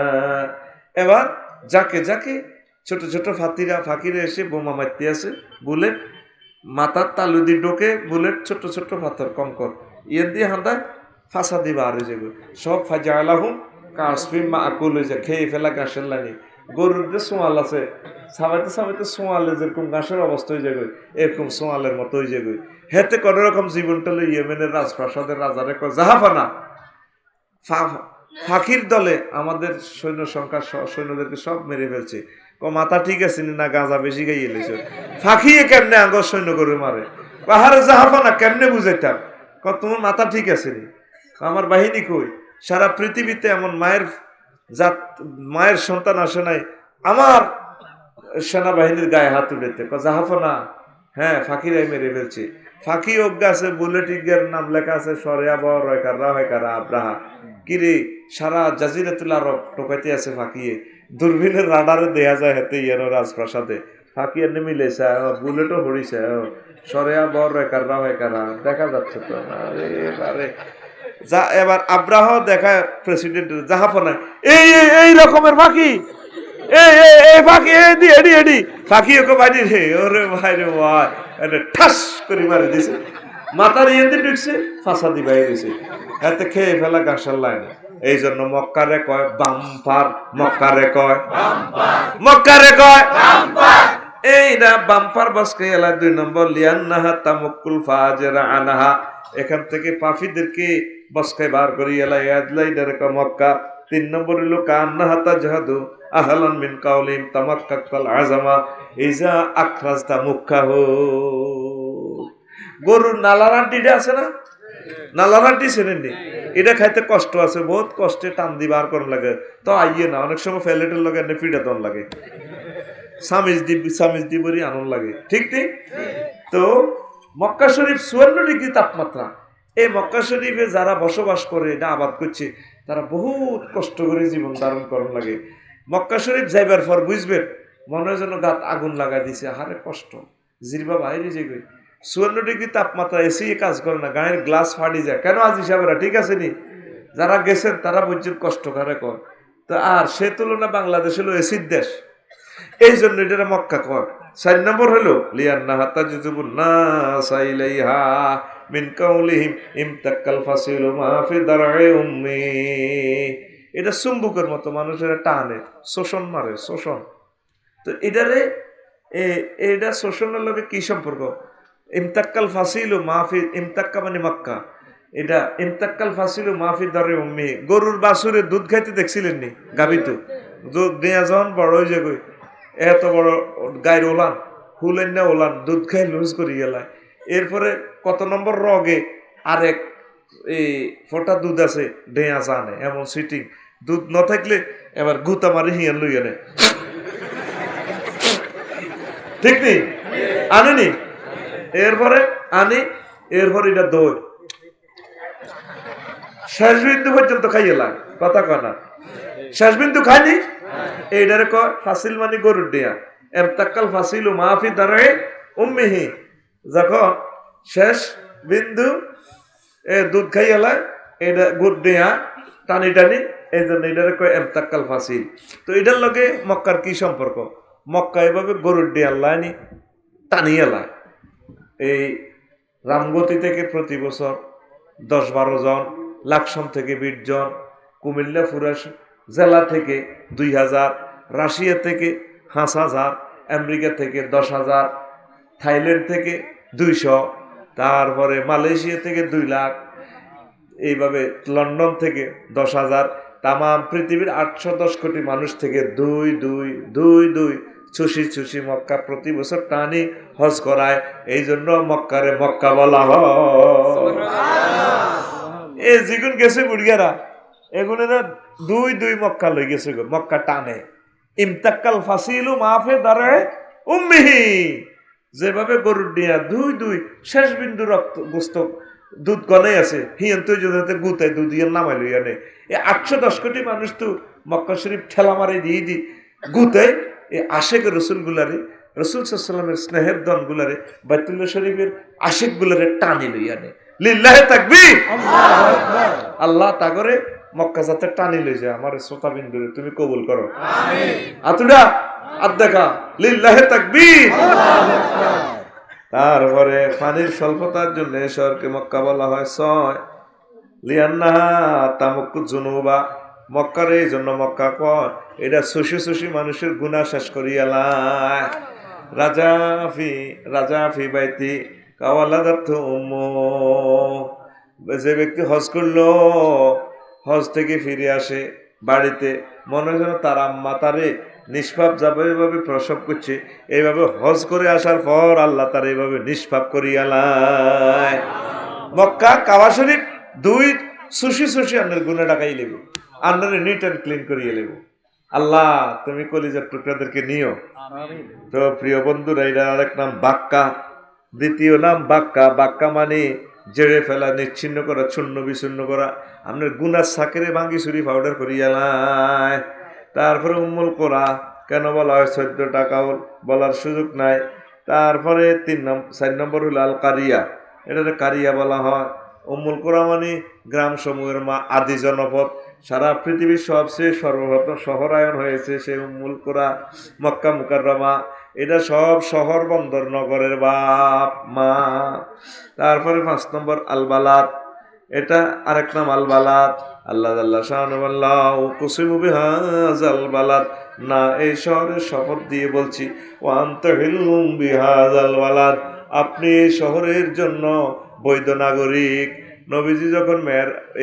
এবার যাকে যাকে ছোট ছোট ফাঁকিরে এসে বোমা মারতে আছে, বুলেট মাথার তালু দিয়ে ঢোকে, বুলেট ছোট ছোট পাথর কঙ্কর ইয়ে দিয়ে হাঁদায় ফাঁসা দিবা আর যাবে সব ফাজা আলাহুম কাশফিম মা আকুল হয়ে যায়, খেয়ে ফেলা ঘাসের লানি। গরুর যে সোয়াল আছে, সাবাইতে সাবাইতে সোয়ালে যেরকম ঘাসের অবস্থা হয়ে যাবে, এরকম সোয়ালের মতো হয়ে যাবে। হেতে কোনো রকম জীবনটা লই ইয়েমেনের রাজপ্রাসাদের রাজারে কয় জাহাফানা। ফাঁকির দলে আমাদের সৈন্য সংখ্যা সৈন্যদেরকে সব মেরে ফেলছে। মাথা ঠিক আছে না, গাঁজা বেশি গাই এলেছে। ফাঁকিয়ে কেমনে আঙ্গর সৈন্য করে মারে, পাহাড়ে জাহাফানা কেমনে বুঝাইতাম? তোমার মাথা ঠিক আছে নি? আমার বাহিনী কই? সারা পৃথিবীতে এমন মায়ের সন্তান আসে নাই আমার সেনাবাহিনীর গায়ে হাত উঠেতে। জাহাফানা, হ্যাঁ ফাঁকিরাই মেরে ফেলছে। ফাঁকি অজ্ঞা আছে, বুলেট ইগের নাম লেখা আছে সরেয়া বড় রয়কারা আব্রাহা। কিরে সারা জাজিরাতুল আরব টোকাইতে আছে ফাঁকিয়ে, দূরবীনের রাডারে দেয়া যায় হেতে ইয়ানো রাজপ্রাসাদে ফাঁকি এনে মিলেছে, বুলেটও হরিছে সরেয়া বড় রয়কারা দেখা যাচ্ছে তো। আরে যা এবার আব্রাহ দেখা প্রেসিডেন্ট জাহাফনা এই রকমের ফাঁকি, ফাঁকি এডি ফাঁকি ওকে বাইরে রে, ওরে ভাই রে ভাই, এটা ঠাস করে মারি দিছে, মাথার ইয়েতে ঢুকছে, ফাঁসা দি বাইরে দিছে, এতে খেয়ে ফেলা ঘাসের লাইন। এই জন্য মক্কারে কয় বাম্পার, মক্কারে কয় এই না বাম্পার বসকে এলা। 2 নম্বর লিয়ান্নাহা তামুকুল ফাজরা আনাহা, এখান থেকে পাফিদেরকে বসকায় বার করি এলা ইয়াদলাইদারে ক মক্কা। 3 নম্বর হলো কান্নাহা তাজহাদু আহলান মিন কাউলিম তামাক্কাল আযামা ইজা আখরাজতা মুক্কাহু। গরুর নালার আন্টিটা আছে না, নালারাটি ছেড়েননি, এটা খাইতে কষ্ট আছে, বহুত কষ্টে টান দি বার করার লাগে, তো আইয়ে না, অনেক সময় ফেলেটের লগে এনে ফিডা দন লাগে, সামিজ দি বরি আনন্দ লাগে, ঠিক ঠিক। তো মক্কা শরীফ 54 ডিগ্রি তাপমাত্রা। এই মক্কা শরীফে যারা বসবাস করে, এটা আবাদ করছে, তারা বহুত কষ্ট করে জীবন ধারণ করার লাগে। মক্কা শরীফ যাইবার পর বুঝবেন মনে হয় যেন গাত আগুন লাগাই দিছে, হারে কষ্ট, জিরবা বাইরে যে 54 ডিগ্রি তাপমাত্রা, এসি কাজ করে না, গায়ের গ্লাস ফাটি যায়। কেন আজ হিসাবেরা ঠিক আছে নি, যারা গেছেন তারা বুঝছেন কষ্ট করে কর। তো আর সে তুলনা বাংলাদেশ হলো এসির দেশ, এই জন্য এটা মক্কা কর। 4 নম্বর হলো লিয়ান্না হাতা যুজুবুন নাস ইলাইহা মিন কাউলিহিম ইমতাক্কাল ফাসিলু মা ফি দার'i উম্মি। এটা চুম্বকের মতো মানুষের টানে, শোষণ মারে, শোষণ। তো এটারে এটা শোষণের লগে কি সম্পর্ক? ইমতাক্কাল ফাসিলু মাহফি, ইমতাক্কা মানে মক্কা, এটা ইমতাক্কাল ফাসিলু মাহফি দার'i উম্মি। গরুর বাছুরে দুধ খাইতে দেখছিলেন নি? গাবিত দুধ দেয়া যখন বড় হয়ে যায়, এত বড় গায়ের ওলান, হুলেন না ওলান, দুধ খাই লুজ করি গেলায়। এরপরে কত নম্বর রগে আরেক এই ফোটা দুধ আছে, ডেয়া জানে এমন সিটিং, দুধ না থাকলে এবার গুতা মারি হিয়ান লই আনে, ঠিক নেই আনেনি। এরপরে আনি, এরপরে এটা দই শেষ বিন্দু পর্যন্ত খাইয়ে লাগ, কথা কয় না, শেষ বিন্দু খাইনি। এইটারে কয় ফাসিল মানে গরুর ডিয়া, ইমতাক্কাল ফাসিলু মাহফি দার'i উম্মিহি, যখন শেষ বিন্দু দুধ খাইয়ে লাগ, এটা গরুর ডিয়া টানি টানি, এই জন্য এটারে কয় ইমতাক্কাল ফাসিল। তো এটার লগে মক্কার কি সম্পর্ক? মক্কা এভাবে গরুর ডিয়া লাইনি টানিয়ে লায়। এই রামগতি থেকে প্রতি বছর 10-12 জন, লাকসাম থেকে 20 জন, কুমিল্লা ফুরাস জেলা থেকে 2000, রাশিয়া থেকে 5000, আমেরিকা থেকে 10,000, থাইল্যান্ড থেকে 200, তারপরে মালয়েশিয়া থেকে 2 লাখ, এইভাবে লন্ডন থেকে 10,000, তাম পৃথিবীর 810 কোটি মানুষ থেকে 2 ছুষি মক্কা প্রতি বছর টানি হজ করায়। এই জন্য মক্কারে মক্কা বলা হয়। এই যেগুন গেছে বুড়িয়ারা, এগুনেরা 2 মক্কা লই গেছে গো, মক্কা টানে। ইমতাক্কাল ফাসিলু মাফে দার'i উম্মিহি, যেভাবে গরুর ডিয়া 2 শেষ বিন্দু রক্ত গোস্ত দুধ গনে আছে, হিয়ান তুই যদি গুতায় দুধ ইয়ান নামাই লই আনে। এই 810 কোটি মানুষ তো মক্কা শরীফ ঠেলা মারে দিয়ে দি গুতায়, এই আশেক রসুল গুলারে, রসুল সাল্লামের স্নেহের দন গুলারে, বাইতুল্লাহ শরীফের আশেক গুলারে টানি লই আনে। লিল্লাহে তাকবীর, আল্লাহ তাগরে মক্কা যাতে টানি লই যায়। আমার শ্রোতা বিন্দুরে তুমি কবুল করো, আমিন। আতুডা আদ্দাকা লিল্লাহে তাকবীর। তারপরে পানির স্বল্পতার জন্য শহরকে মক্কা বলা হয়। 6 লিয়ান্নাহা তামুক্কু জুনুবা, মক্কার এই জন্য মক্কা কয়, এটা সুশি মানুষের গুনাহ শেষ করিয়ালায়। রাজা ফি বাইতি কাওয়ালাদাতু উম্মু, যে ব্যক্তি হজ করলো, হজ থেকে ফিরে আসে বাড়িতে, মনে হয় যেন তার আম্মা তারে নিষ্পাপ যাবে এভাবে প্রসব করছে। এইভাবে হজ করে আসার পর আল্লাহ তার এইভাবে নিষ্পাপ করিয়ালায়। মক্কা কাবা শরীফ 2 সুশি আন্নার গুণা ডাকাই লেব, আন্নারে নিট অ্যান্ড ক্লিন করিয়ে লেব। আল্লাহ তুমি কলিজার টুকরাদেরকে নিও। তো প্রিয় বন্ধুরা, এটা আরেক নাম বাক্কা, দ্বিতীয় নাম বাক্কা। বাক্কা মানে জেড়ে ফেলা, নিচ্ছিন্ন করা, চূর্ণ বিচূর্ণ করা। আপনার গুনার সাকেরে ভাঙ্গি চুরি পাউডার করিয়ালায়। তারপরে উম্মুল কোরা, কেন বলা হয় 14 টাকা বলার সুযোগ নাই। তারপরে 4 নম্বর হলো আল কারিয়া, এটাতে কারিয়া বলা হয়। উম্মুল কোরা মানে গ্রাম সমূহের মা, আদি জনপদ। সারা পৃথিবীর সবচেয়ে সর্বপ্রথম শহরায়ন হয়েছে সেই উম্মুল কোরা, মক্কা মুকাররমা। এটা সব শহর বন্দর নগরের বাপ মা। তারপরে 5 নম্বর আল বালাদ, এটা আরেক নাম আল বালাদ। আল্লাহ শানুল্লাহ কুসিমু বিহাযাল বালাদ, না এই শহরের শপথ দিয়ে বলছি, ওয়া আনতা হিল্লুম বিহাযাল বালাদ, আপনি এই শহরের জন্য বৈধ নাগরিক। নবীজি যখন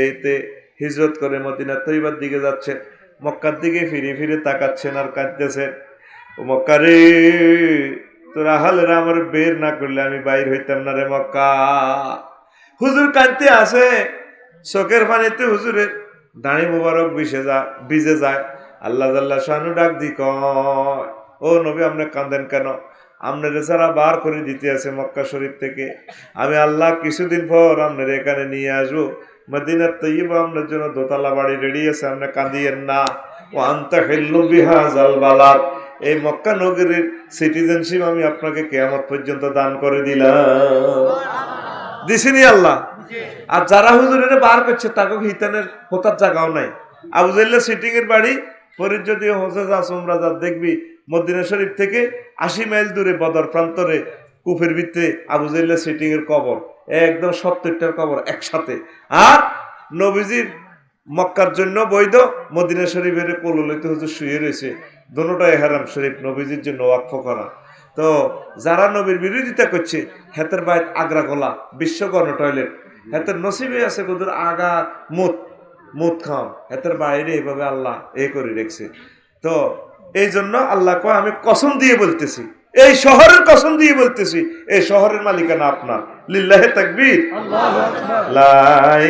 এতে হিজরত করে মদিনা তৈবার দিকে যাচ্ছেন, মক্কার দিকে ফিরে তাকাচ্ছেন আর কাঁদতেছেন, ও মক্কা রে, তোরা হালেরা আমার বের না করলে আমি বাইর হইতাম না রে মক্কা। হুজুর কাঁদতে আসে, চোখের পানিতে হুজুরের দাঁড়ি মোবারক ভিজে যায়। আল্লাহ জাল্লা শানু ডাক দি কয়, ও নবী আপনি কাঁদেন কেন? আপনার ছাড়া বার করে দিতে আছে মক্কা শরীফ থেকে। আমি আল্লাহ কিছুদিন পর আপনার এখানে নিয়ে আসবো। মদিনার তৈয়বা আপনার জন্য দোতলা বাড়ি রেডি আছে, আপনি কাঁদিয়েন না। ও আনতা হিল্লু বিহাযাল বালাদ, এই মক্কা নগরীর সিটিজেনশিপ আমি আপনাকে কিয়ামত পর্যন্ত দান করে দিলাম। দিছিনি আল্লাহ? আর যারা হুজুরের বার করছে তাকে হিতানের হোতার জায়গাও নাই। আবু জাইল্লা সিটিং এর বাড়ি পরে যদি হোসে যা সোমরা যা দেখবি মদিনা শরীফ থেকে ৮০ মাইল দূরে বদর প্রান্তরে কুফের ভিতরে আবু জাইল্লা সিটিং এর কবর, একদম ৭০টার কবর একসাথে। আর নবীজির মক্কার জন্য বৈধ, মদিনা শরীফের কোললইতে হুজুর শুয়ে রয়েছে। দোনোটাই হারাম শরীফ নবীজির জন্য ওয়াকফ করা। তো যারা নবীর বিরোধিতা করছে হেতের বাইত আগ্রা গোলা বিশ্ব গণ টয়লেট, হেতের নসিবে আছে কুদুর আগা মুত খাও, হেতের বাইরে এইভাবে আল্লাহ করে রেখেছে। তো এই জন্য আল্লাহ কয় আমি কসম দিয়ে বলতেছি, এই শহরের কসম দিয়ে বলতেছি, এই শহরের মালিকানা আপনার। লিল্লাহে তাকবীর, লা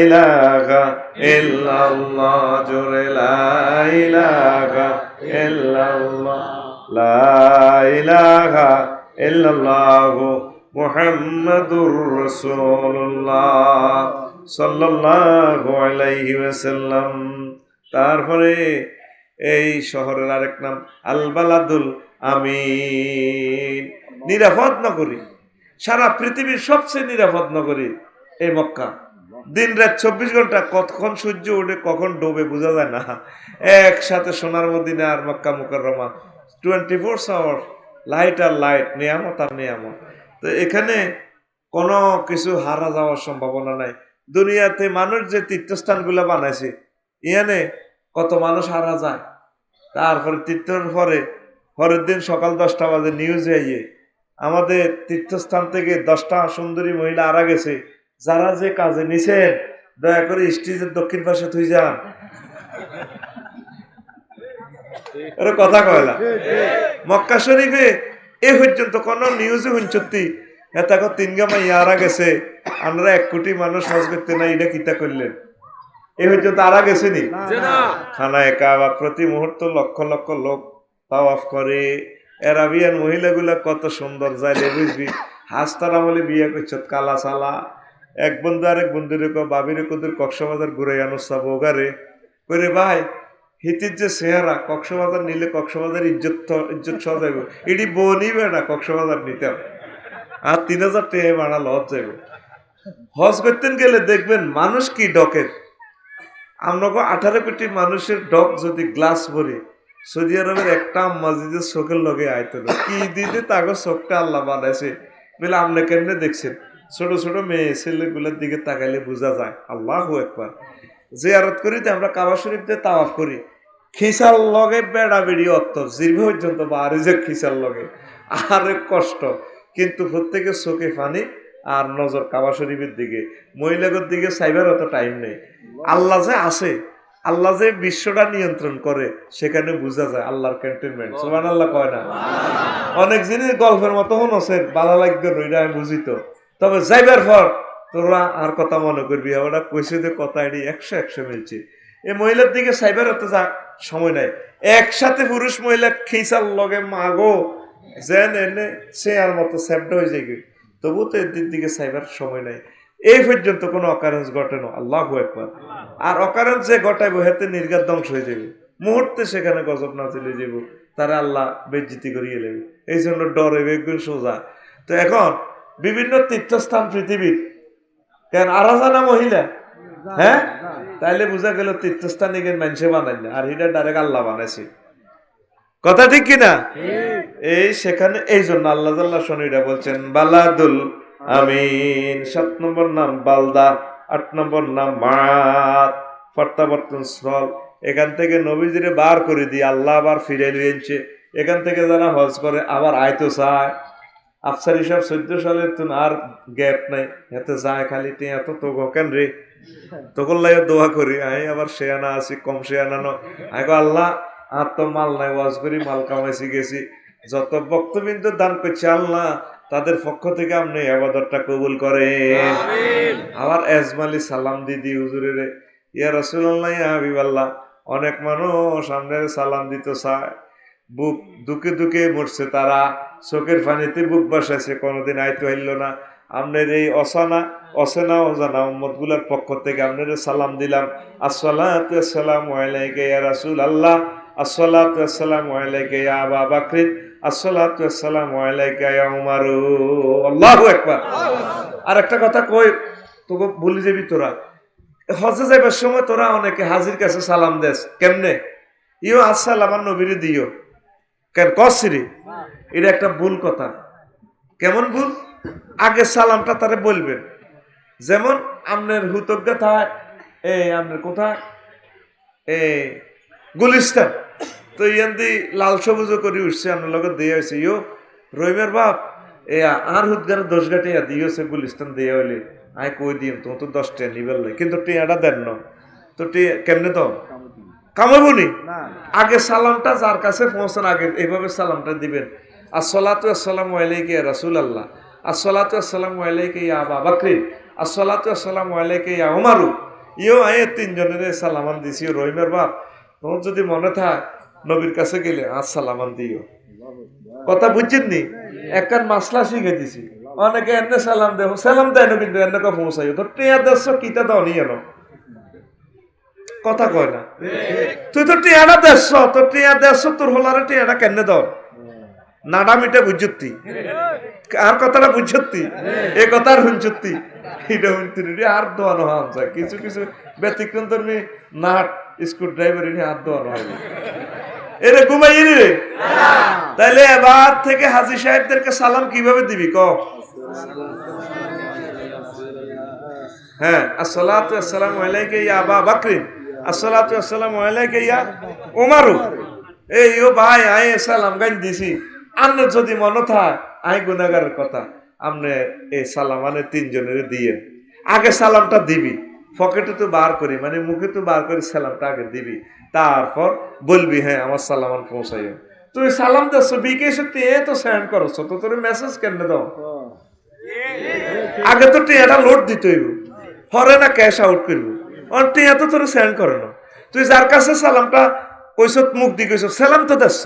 ইলাহা ইল্লাল্লাহ, জোরে লা ইলাহা ইল্লাল্লাহ, লা ইলাহা ইল্লাল্লাহু মুহাম্মাদুর রাসূলুল্লাহ সাল্লাল্লাহু আলাইহি ওয়াসাল্লাম। তারপরে এই শহরের আরেক নাম আল বালাদুল আমিন, নিরাপদ নগরী। সারা পৃথিবীর সবচেয়ে নিরাপদ নগরী এই মক্কা। দিন রাত ২৪ ঘন্টা, কখন সূর্য ওঠে কখন ডোবে বোঝা যায় না। একসাথে সোনার মদিনা আর মক্কা মুকাররমা 24 আওয়ার লাইট আর লাইট, নিয়ামত আর নিয়ামত। তো এখানে কোনো কিছু হারা যাওয়ার সম্ভাবনা নাই। দুনিয়াতে মানুষ যে তীর্থস্থানগুলো বানাইছে, ইয়ানে কত মানুষ হারা যায়। তারপরে তীর্থের পরের দিন সকাল 10টা বাজে নিউজে আইয়ে আমাদের তীর্থস্থান থেকে 10টা সুন্দরী মহিলা হারা গেছে। যারা যে কাজে নিছেন দয়া করে স্টেজের দক্ষিণ পাশে থুই যান। এর কথা কয়লা মক্কা শরীফে এ পর্যন্ত কোন নিউজে হুঞ্চতি এত 3 গামা ইয়ারা গেছে, আমরা 1 কোটি মানুষ হজ করতে না, এটা কিতা করলেন? এই পর্যন্ত আরা গেছে নি? খানায় কাবা প্রতি মুহূর্ত লক্ষ লক্ষ লোক তাওয়াফ করে। আরাবিয়ান মহিলাগুলা কত সুন্দর যাইলে বুঝবি। হাস্তার আমলে বিয়ে করছে কালা সালা। এক বন্ধু আরেক বন্ধুর বাবির কুদুর কক্সবাজার ঘুরে আনুসা বোগারে করে ভাই হিতির যে চেহারা, কক্সবাজার নিলে কক্সবাজার ইজ্জত সহ যাইব। এটি বনি বেড়া কক্সবাজার নিতে হবে। আর ৩,০০০ টাকা ভাড়া লজ যাইব। হজ করতেন গেলে দেখবেন মানুষ কি ডকের। আমরা 18 কোটি মানুষের ডক যদি গ্লাস ভরি, সৌদি আরবের একটা মসজিদের চোখের লগে আইতো না। কি দিতে তাকে চোখটা আল্লাহ বানাইছে বলে আপনি কেমনে দেখছেন? ছোট ছোট মেয়ে ছেলেগুলোর দিকে তাকাইলে বোঝা যায়। আল্লাহু আকবার। জিয়ারত করি আমরা কাবা শরীফ দিয়ে তাওয়াফ করি, খিসার লগে বেড়া বেড়ি অর্থ জিরবে পর্যন্ত বাড়ি যে খিসার লগে আরে কষ্ট। কিন্তু প্রত্যেকের চোখে পানি আর নজর কাবা শরীফের দিকে, মহিলাদের দিকে সাইবার অত টাইম নেই। আল্লাহ যে আছে, আল্লাহ যে বিশ্বটা নিয়ন্ত্রণ করে, সেখানে বোঝা যায় আল্লাহর ক্যান্টনমেন্ট। সুবহানাল্লাহ কয় না? অনেক জিনিস গল্পের মতো হচ্ছে, ভালো লাগবে নইরা আমি বুঝিত। তবে যাইবার পর তোরা আর কথা মনে করবি, ওরা কইছে যে কথা এটি 100 মিলছে। এই মহিলার দিকে সাইবার হতে যা সময় নাই। একসাথে পুরুষ মহিলা খিসার লগে মাগো যেন এনে সে আর মতো স্যাপটা হয়ে যায়, তবু তো এর দিকে সাইবার সময় নাই। এই পর্যন্ত কোনো অকারেন্স ঘটে না। আল্লাহু আকবার। আর অকারেন্স যে ঘটাইব হেতে নির্ঘাত ধ্বংস হয়ে যাবে, মুহূর্তে সেখানে গজব না চলে যাব, তারা আল্লাহ বেজ্জিতি করিয়ে নেবে। এই জন্য ডরে বেগুন সোজা। তো এখন বিভিন্ন তীর্থস্থান পৃথিবীর কেন আরা জানা মহিলা, হ্যাঁ তাইলে বোঝা গেল তীর্থস্থান এখানে মানুষে বানাই না, আর এটা ডাইরেক্ট আল্লাহ বানাইছে। কথা ঠিক কিনা? এই সেখানে এই জন্য আল্লাহ জাল্লা শনিরা বলছেন বালাদুল আমিন। 7 নম্বর নাম বালদা, 8 নম্বর নাম মাত, প্রত্যাবর্তন স্থল। এখান থেকে নবীজিরে বার করে দিয়ে আল্লাহ আবার ফিরে নিয়েছে। এখান থেকে যারা হজ করে আবার আয়তো চায়। আফসার হিসাব 14 সালের তো আর গ্যাপ নাই, এতে যায় খালি এত তো কেন রে তখন লাই দোয়া করি। আমি আবার শেয়ানা আছি, কম শেয়ানা ন আল্লাহ আর তো মাল নাই, ওয়াজ করি মাল কামাইছি গেছি, যত বক্তবিন্দু দান করছে আল্লাহ তাদের পক্ষ থেকে আপনি ইবাদতটা কবুল করেন। আবার এজমালি সালাম দিদি হুজুরের, ইয়া রাসূলুল্লাহ ইয়া হাবিবাল্লাহ, অনেক মানুষ আপনার সালাম দিতে চায়, বুক দুকে দুকে মরছে, তারা চোখের পানিতে বুক বাসাইছে, কোনোদিন আইতে হইল না। আপনার এই অচেনা অজানা উম্মত গুলার পক্ষ থেকে আপনার সালাম দিলাম। আসসালাতু ওয়াসসালামু আলাইকা ইয়া রাসূলুল্লাহ, আসসালাতু ওয়াসসালামু আলাইকা ইয়া আবা বকর, আসসালাতু ওয়াসসালামু আলাইকা ইয়া উমর। আল্লাহু আকবার। আর একটা কথা কই, তোকে ভুলে যাবি তোরা, হজে যাইবার সময় তোরা অনেকে হাজির কাছে সালাম দেস, কেমনে? ইও আসসালাম আমার নবীরে দিও, কেন কসিরি? এটা একটা ভুল কথা। কেমন ভুল? আগে সালামটা তারে বলবেন। যেমন আপনার হুতজ্ঞা থায়, এই আপনার কোথায়, এই গুলিস্তান, তো ইয়ান্দি লাল সবুজ করে উঠছে, আপনার লগে দিয়ে হয়েছে, ইও রহিমের বাপ, এ আর হুদগার 10 গাটে দিয়েছে গুলিস্তান দিয়ে হইলে আয় কই দিম, তোমার তো 10 টিয়া নিবেল, কিন্তু টিয়াটা দেন না, তো টিয়া কেমনে তো কামাবনি? আগে সালামটা যার কাছে পৌঁছান আগে এইভাবে সালামটা দিবেন। আসসালাতু ওয়াসসালামু আলাইকা ইয়া রাসূলুল্লাহ, আসসালাতু ওয়াসসালামু আলাইকা ইয়া আবা বকর, আসসালাতু ওয়াসসালামু আলাইকা ইয়া উমর। ইও আয়ে তিনজনের সালামান দিছি। রহিমের বাপ, তোমার যদি মনে থাক নবীর কাছে গেলে সালামান দিও। কথা বুঝছেন নি? একখান মাসলা শিখে দিছি। অনেকে এমনি সালাম দেব, সালাম দেয় না, কিন্তু এমনি পৌঁছাই তো টিয়া দেশ কিতা দাও নি এনো, কথা কয় না। তুই তো টিয়াটা দেশ, তো টিয়া দেশ তোর হলারে টিয়াটা কেন দাও? নাডা মিটা বুঝতি, আর কথাটা বুঝতি, এ কথা আর শুনছতি, এটা শুনতি আর দোয়ানো হাম যায়। কিছু কিছু ব্যতিক্রম ধর্মী নাট স্ক্রু ড্রাইভার হাত দোয়ানো হয়, এরে ঘুমাই রে। তাইলে এবার থেকে হাজী সাহেবদেরকে সালাম কিভাবে দিবি ক? হ্যাঁ, আসসালাতু ওয়াসসালামু আলাইকা ইয়া আবা বকর, আসসালাতু ওয়াসসালামু আলাইকা ইয়া উমর। এই ও ভাই আই সালাম গান দিছি, আন্ন যদি মনে থাক আই গুনাহগারের কথা, আপনি এই সালাম মানে তিনজনের দিয়ে আগে সালামটা দিবি, পকেটে তো বার করি, মানে মুখে তো বার করি, সালামটা আগে দিবি, তারপর বলবি হ্যাঁ আমার সালামান পৌঁছাইও। তুই সালাম দিচ্ছ বিকেশে টিয়ে তো সেন্ড করছ, তো তোর মেসেজ কেন দাও? আগে তো টিয়াটা লোড দিতে হইব, হরে না ক্যাশ আউট করবো, অন টিয়া তো তোর সেন্ড করে না। তুই যার কাছে সালামটা কইস, মুখ দিয়ে কইস, সালাম তো দিচ্ছ,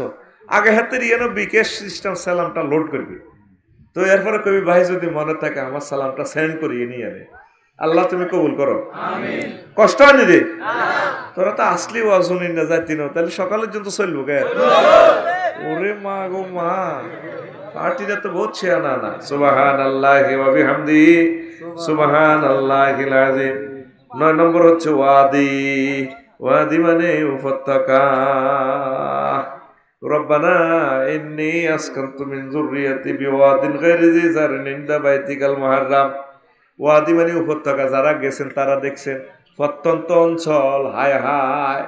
আগে হাতে ইয়েন বিকেশ সিস্টেম সালামটা লোড করবি। তো এরপরে কবি ভাই যদি মনে থাকে আমার সালামটা সেন্ড করিয়ে নিয়ে আনে, আল্লাহ তুমি কবুল করো। কষ্ট হয়নি রে? তোরা তো আসলি ওয়াজুনি না যাইতি না, তাহলে সকালের জন্য চলবো কে? ওরে মা গো মা, পার্টিটা তো বহুত ছেয়ানা না। সুবহানাল্লাহি ওয়া বিহামদিহি, সুবহানাল্লাহিল আযীম। 9 নম্বর হচ্ছে ওয়াদি। ওয়াদি মানে উপত্যকা। রব্বানা ইন্নী আসকানতু মিন যুররিয়াতি বিওয়াদিন গায়রি জি জারইন ইনদা বাইতিকাল মুহাররাম। ওয়াদি মানে উপত্যকা, যারা গেছেন তারা দেখছেন প্রত্যন্ত অঞ্চল, হায় হায়,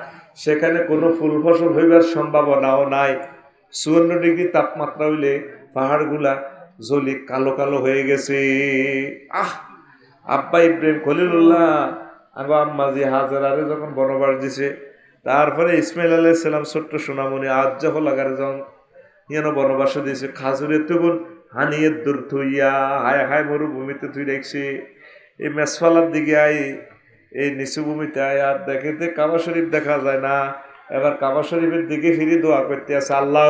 সেখানে কোনো ফুল ফসল হইবার সম্ভাবনাও নাই। 54 ডিগ্রি তাপমাত্রা হইলে পাহাড়গুলা জ্বলি কালো কালো হয়ে গেছে। আব্বা ইব্রাহিম খলিলুল্লাহ আগে আম্মাজি হাজারারে যখন বনবাস দিছে, তারপরে ইসমাইল আলাইহিস সালাম ছোট্ট সোনামণি আজ যখন লাগারে যখন বনবাসে দিয়েছে, খাজুরের তখন হানিয়ের দূর থইয়া হায় হায় মরুভূমিতে তুই দেখছি। এই মেসফালার দিকে আই, এই নিচু ভূমিতে আয়, আর দেখে কাবা শরীফ দেখা যায় না। এবার কাবা শরীফের দিকে ফিরে দোয়া করতে আছে, আল্লাহ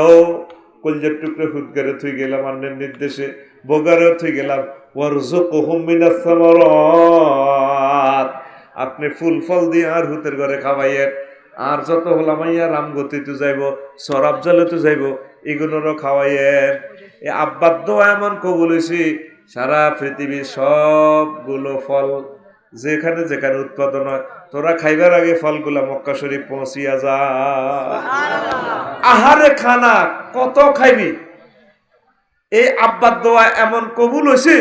কলজের টুকরে হুদগারে থুই গেলাম আন্নের নির্দেশে, বোগারেও থুই গেলাম, ওয়ারযুকহুম মিনাস সামারাত, আপনি ফুল ফল দিয়ে আর হুতের ঘরে খাওয়াইয়েন। আর যত হলামাইয়া রামগতিতে যাইব, সরাব জলেতে যাইব, এগুলোরও খাওয়াইয়েন। এই আব্বার দোয়া এমন কবুল হয়েছি, সারা পৃথিবীর সবগুলো ফল যেখানে যেখানে উৎপাদন হয়, তোরা খাইবার আগে ফলগুলা মক্কা শরীফ পৌঁছিয়া যা। আহারে খানা কত খাইবি? এই আব্বার দোয়া এমন কবুল হয়েছে,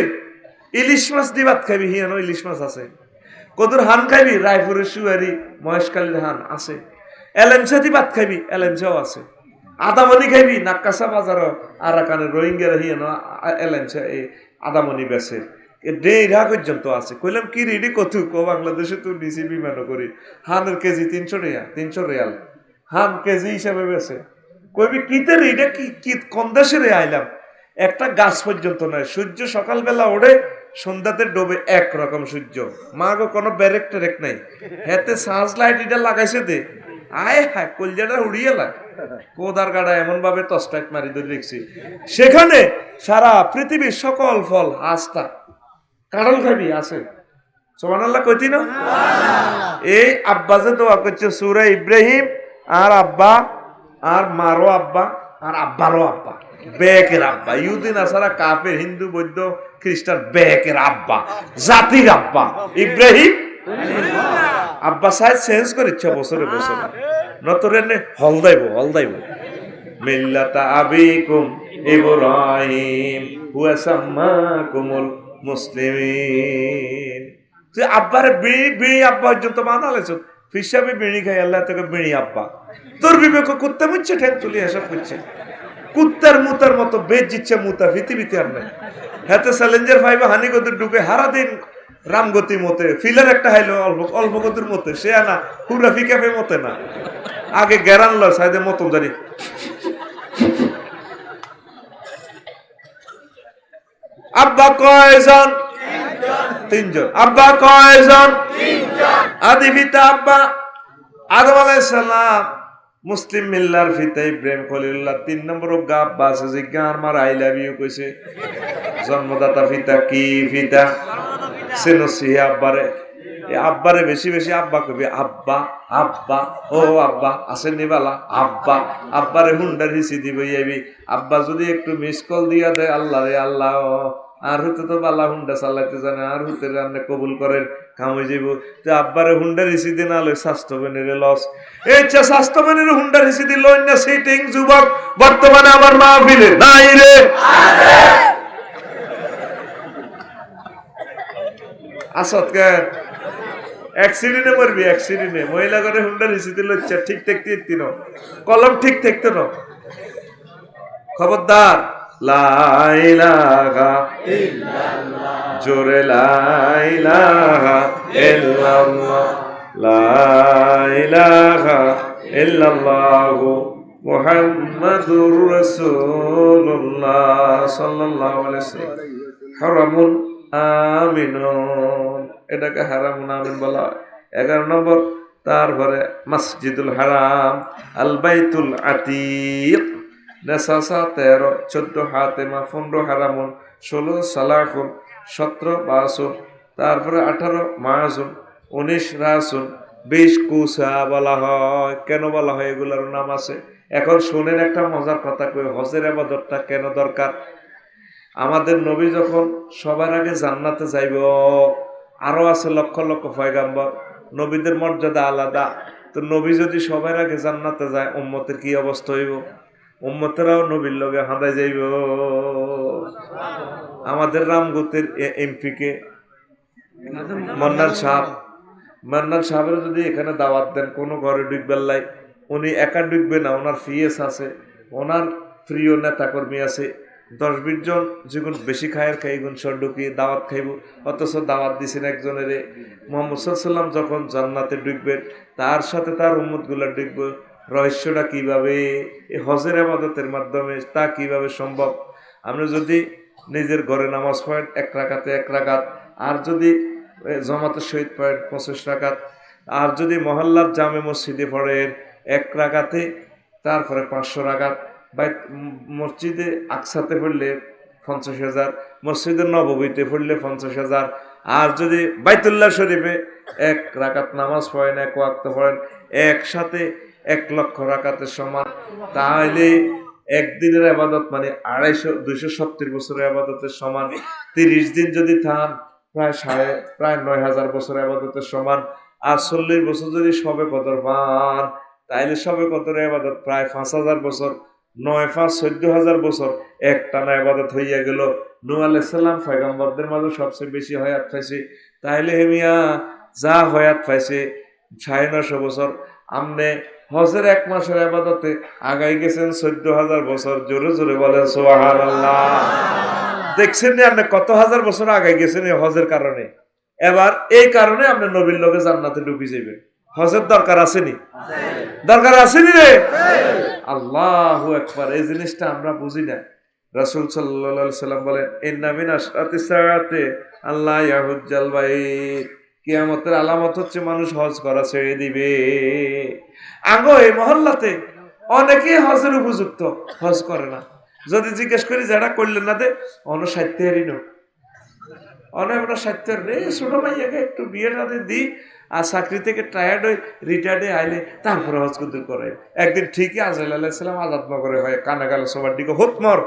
ইলিশ মাছ দিবাত খাইবি, হিয়ানো ইলিশ মাছ আছে। কদুর হান খাইবি, রায়পুরের সুয়ারি মহেশকালীর হান আছে। এলেমসা দিবাত খাইবি, এলেমসাও আছে। আদামনি খাইবি, নাক্কাসা বাজার আরাকানের রোহিঙ্গার হিয়ানো এলেমসা এই আদামনি বেছে ডেরা পর্যন্ত আছে। কইলাম কি রেডি কত বাংলাদেশে তো নিচে বিমানও করি, হানের কেজি 300 টাকা, 300 রিয়াল হান কেজি হিসাবে বেছে। কইবি কিতে রে, এটা কি কোন দেশে রে আইলাম? একটা গাছ পর্যন্ত নয়। সূর্য সকালবেলা ওঠে, সন্ধ্যাতে ডোবে, একরকম সূর্য। মা গো কোনো ব্যারেক টেরেক নাই, হেতে সার্চ লাইট এটা লাগাইছে দে, আয় হায় কলজাটা উড়িয়ে লাগ, কোদার গাড়া এমন ভাবে টর্চলাইট মারি ধরে দেখছি। সেখানে সারা পৃথিবীর সকল ফল আস্তা, কাঁঠাল খাবি আছে, সুবহানাল্লাহ কইতি না? এই আব্বা যে দোয়া করছে সূরা ইব্রাহিম, আর আব্বা আর মারো আব্বা আর আব্বারও আব্বা, বেকের আব্বা, ইহুদি নাসারা কাফের হিন্দু বৌদ্ধ খ্রিস্টান, বেকের আব্বা, জাতির আব্বা ইব্রাহিম। আব্বা সাহেব চেঞ্জ করেছে বছরে বছরে, নতরে হল দাইব মিল্লাতা আবিকুম ইব্রাহিম হুয়া সাম্মাকুমুল মুসলিমিন। তুই আব্বারে বিড়ি আব্বা পর্যন্ত মানালেছ, ফিসাবে বিড়ি খাই আল্লাহ তোকে বিড়ি আব্বা। তোর বিবেক কুত্তা মুচ্ছে ঠেক তুলি এসব করছে, কুত্তার মুতার মতো বেজ জিচ্ছে মুতা পৃথিবীতে আর নাই। হাতে চ্যালেঞ্জার ফাইভে হানি গতির ঢুকে হারা দিন রামগতি মতে, ফিলার একটা হাইলো অল্প গতির মতে, সে আনা হুরা ফিকাফে মতে না, আগে গ্যারান লয় সাইদে মতন জানি। আব্বা কয়জন? তিনজন। আব্বা কয়জন? আদি পিতা আব্বা আদম আলাইহিস সালাম, মুসলিম মিল্লার ফিতা ইব্রাহিম খলিলুল্লাহ। 3 নম্বর গা আব্বা আছে যে গার মার আই লাভ ইউ কইছে। জন্মদাতা পিতা কি পিতা সেনসি আব্বারে, আব্বারে বেশি বেশি আব্বা কবি, আব্বা আব্বা ও আব্বা আসেন নিবালা আব্বা, আব্বারে হুন্ডার হিসি দিব যাবি। আব্বা যদি একটু মিস কল দিয়া দেয়, আল্লাহ রে আল্লাহ, আর হতে তো বালা হুন্ডা চালাইতে জানে, আর হতে রান্না কবুল করেন কামে যাব। তো আব্বারে হুন্ডার হিসি দিন আলো স্বাস্থ্য বেনের লস, এই স্বাস্থ্য বেনের হুন্ডার হিসি দিল না সিটিং যুবক বর্তমানে আমার মাহফিলে নাই রে। আসত কেন অ্যাক্সিডেন্টে মরবি, অ্যাক্সিডেন্টে মহিলা করে হুন্ডার হিসি দিল, ঠিক থাকতে দিন কলম ঠিক থাকতো না। খবরদার, লা ইলাহা ইল্লাল্লাহ, জোরে লা ইলাহা ইল্লাল্লাহ, লা ইলাহা ইল্লাল্লাহু মুহাম্মাদুর রাসূলুল্লাহ সাল্লাল্লাহু আলাইহি ওয়াসাল্লাম। হারামুল আমিনুন, এটাকে হারামুল আমিন বলা হয়। 11 নম্বর। তারপরে মসজিদুল হারাম, আল বাইতুল আতিক, নেসাসা 13, 14 হাতেমা, 15 হারামুন, 16 সালাহুন, 17 বাসুন, তারপরে 18 মাহাজুন, 19 রাসুন, 20 কুসা বলা হয়। কেন বলা হয় এগুলোর নাম আছে। এখন শুনেন একটা মজার কথা কই, হজের ইবাদতটা কেন দরকার। আমাদের নবী যখন সবার আগে জান্নাতে যাইব, আরো আছে লক্ষ লক্ষ পয়গাম্বর, নবীদের মর্যাদা আলাদা। তো নবী যদি সবার আগে জান্নাতে যায়, উম্মতের কি অবস্থা হইব? উম্মতেরাও নবীর লগে হাঁদাই যাইব। আমাদের রামগতের এমপি কে মান্নান সাহেব, মান্নান সাহেবের যদি এখানে দাওয়াত দেন কোনো ঘরে ঢুকবেন লাই, উনি একা ঢুকবে না, ওনার ফিএস আছে, ওনার প্রিয় নেতা কর্মী আছে, 10-20 জন যেগুন বেশি খায়ের খাই গুণ সর ঢুকিয়ে দাওয়াত খাইব। অথচ দাওয়াত দিছেন একজনের। মুহাম্মদ সাল্লাল্লাহু আলাইহি ওয়াসাল্লাম যখন জান্নাতে ঢুকবেন, তার সাথে তার উম্মতগুলো ঢুকবে। রহস্যটা কিভাবে? এই হজের ইবাদতের মাধ্যমে। তা কিভাবে সম্ভব? আপনি যদি নিজের ঘরে নামাজ পড়েন 1 রাকাতে 1 রাকাত, আর যদি জামাতের সহিত পড়েন 25 রাকাত, আর যদি মহল্লার জামে মসজিদে পড়েন 1 রাকাতে, তারপরে 500 রাকাত, মসজিদে আকসাতে পড়লে 50,000, মসজিদে নববীতে পড়লে 50,000, আর যদি বাইতুল্লাহ শরীফে 1 রাকাত নামাজ পড়েন, 1 ওয়াক্ত পড়েন, একসাথে 1 লক্ষ রাকাতের সমান। তাহলে একদিনের ইবাদত মানে 270 বছরের ইবাদতের সমান। 30 দিন যদি থান, প্রায় 9,000 বছরের ইবাদতের সমান। আর 40 বছর যদি শবে কদর পান, তাইলে শবে কদরের ইবাদত প্রায় 5,000 বছর। 9-5 14,000 বছর একটানা ইবাদত হইয়া গেল। নূহ আলাইহিস সালাম পয়গম্বরদের মাঝে সবচেয়ে বেশি হায়াত পাইছে। তাইলে হেমিয়া যা হায়াত পাইছে 950 বছর, আমনে হজের 1 মাসের ইবাদতে আগাই গেছেন 14,000 বছর। জোরে জোরে বলেন সুবহানাল্লাহ। দেখছেন না আপনি কত হাজার বছর আগাই গেছেন এই হজের কারণে। এবার এই কারণে আপনি নবীর লগে জান্নাতে ঢুকে যাবেন। হজের দরকার আসেনি? দরকার আসেনি রে। আল্লাহু আকবার। এই জিনিসটা আমরা বুঝি না। রাসূল সাল্লাল্লাহু আলাইহি সাল্লাম বলেন ইন্না মিন আশরাতিস সাআতি আল্লাহ ইয়াহুজ্জাল বাইত, কিয়ামতের আলামত হচ্ছে মানুষ হজ করা ছেড়ে দিবে। আগো এই মহল্লাতে অনেকেই হজের উপযুক্ত, হজ করে না। যদি জিজ্ঞেস করি যারা করলেন না দে অনসাহিত্যেরই অনেক সাহিত্যের রে ছোট ভাইয়াকে একটু বিয়ে না দিই আর চাকরি থেকে টায়ার্ড হয়ে রিটায়ার্ডে আইলে তারপরে হজ কুদুর করে। একদিন ঠিকই আজরাইল আলাইহিস সালাম আজাদ নগরে হয় কানা গেল সবার দিকে হুত মর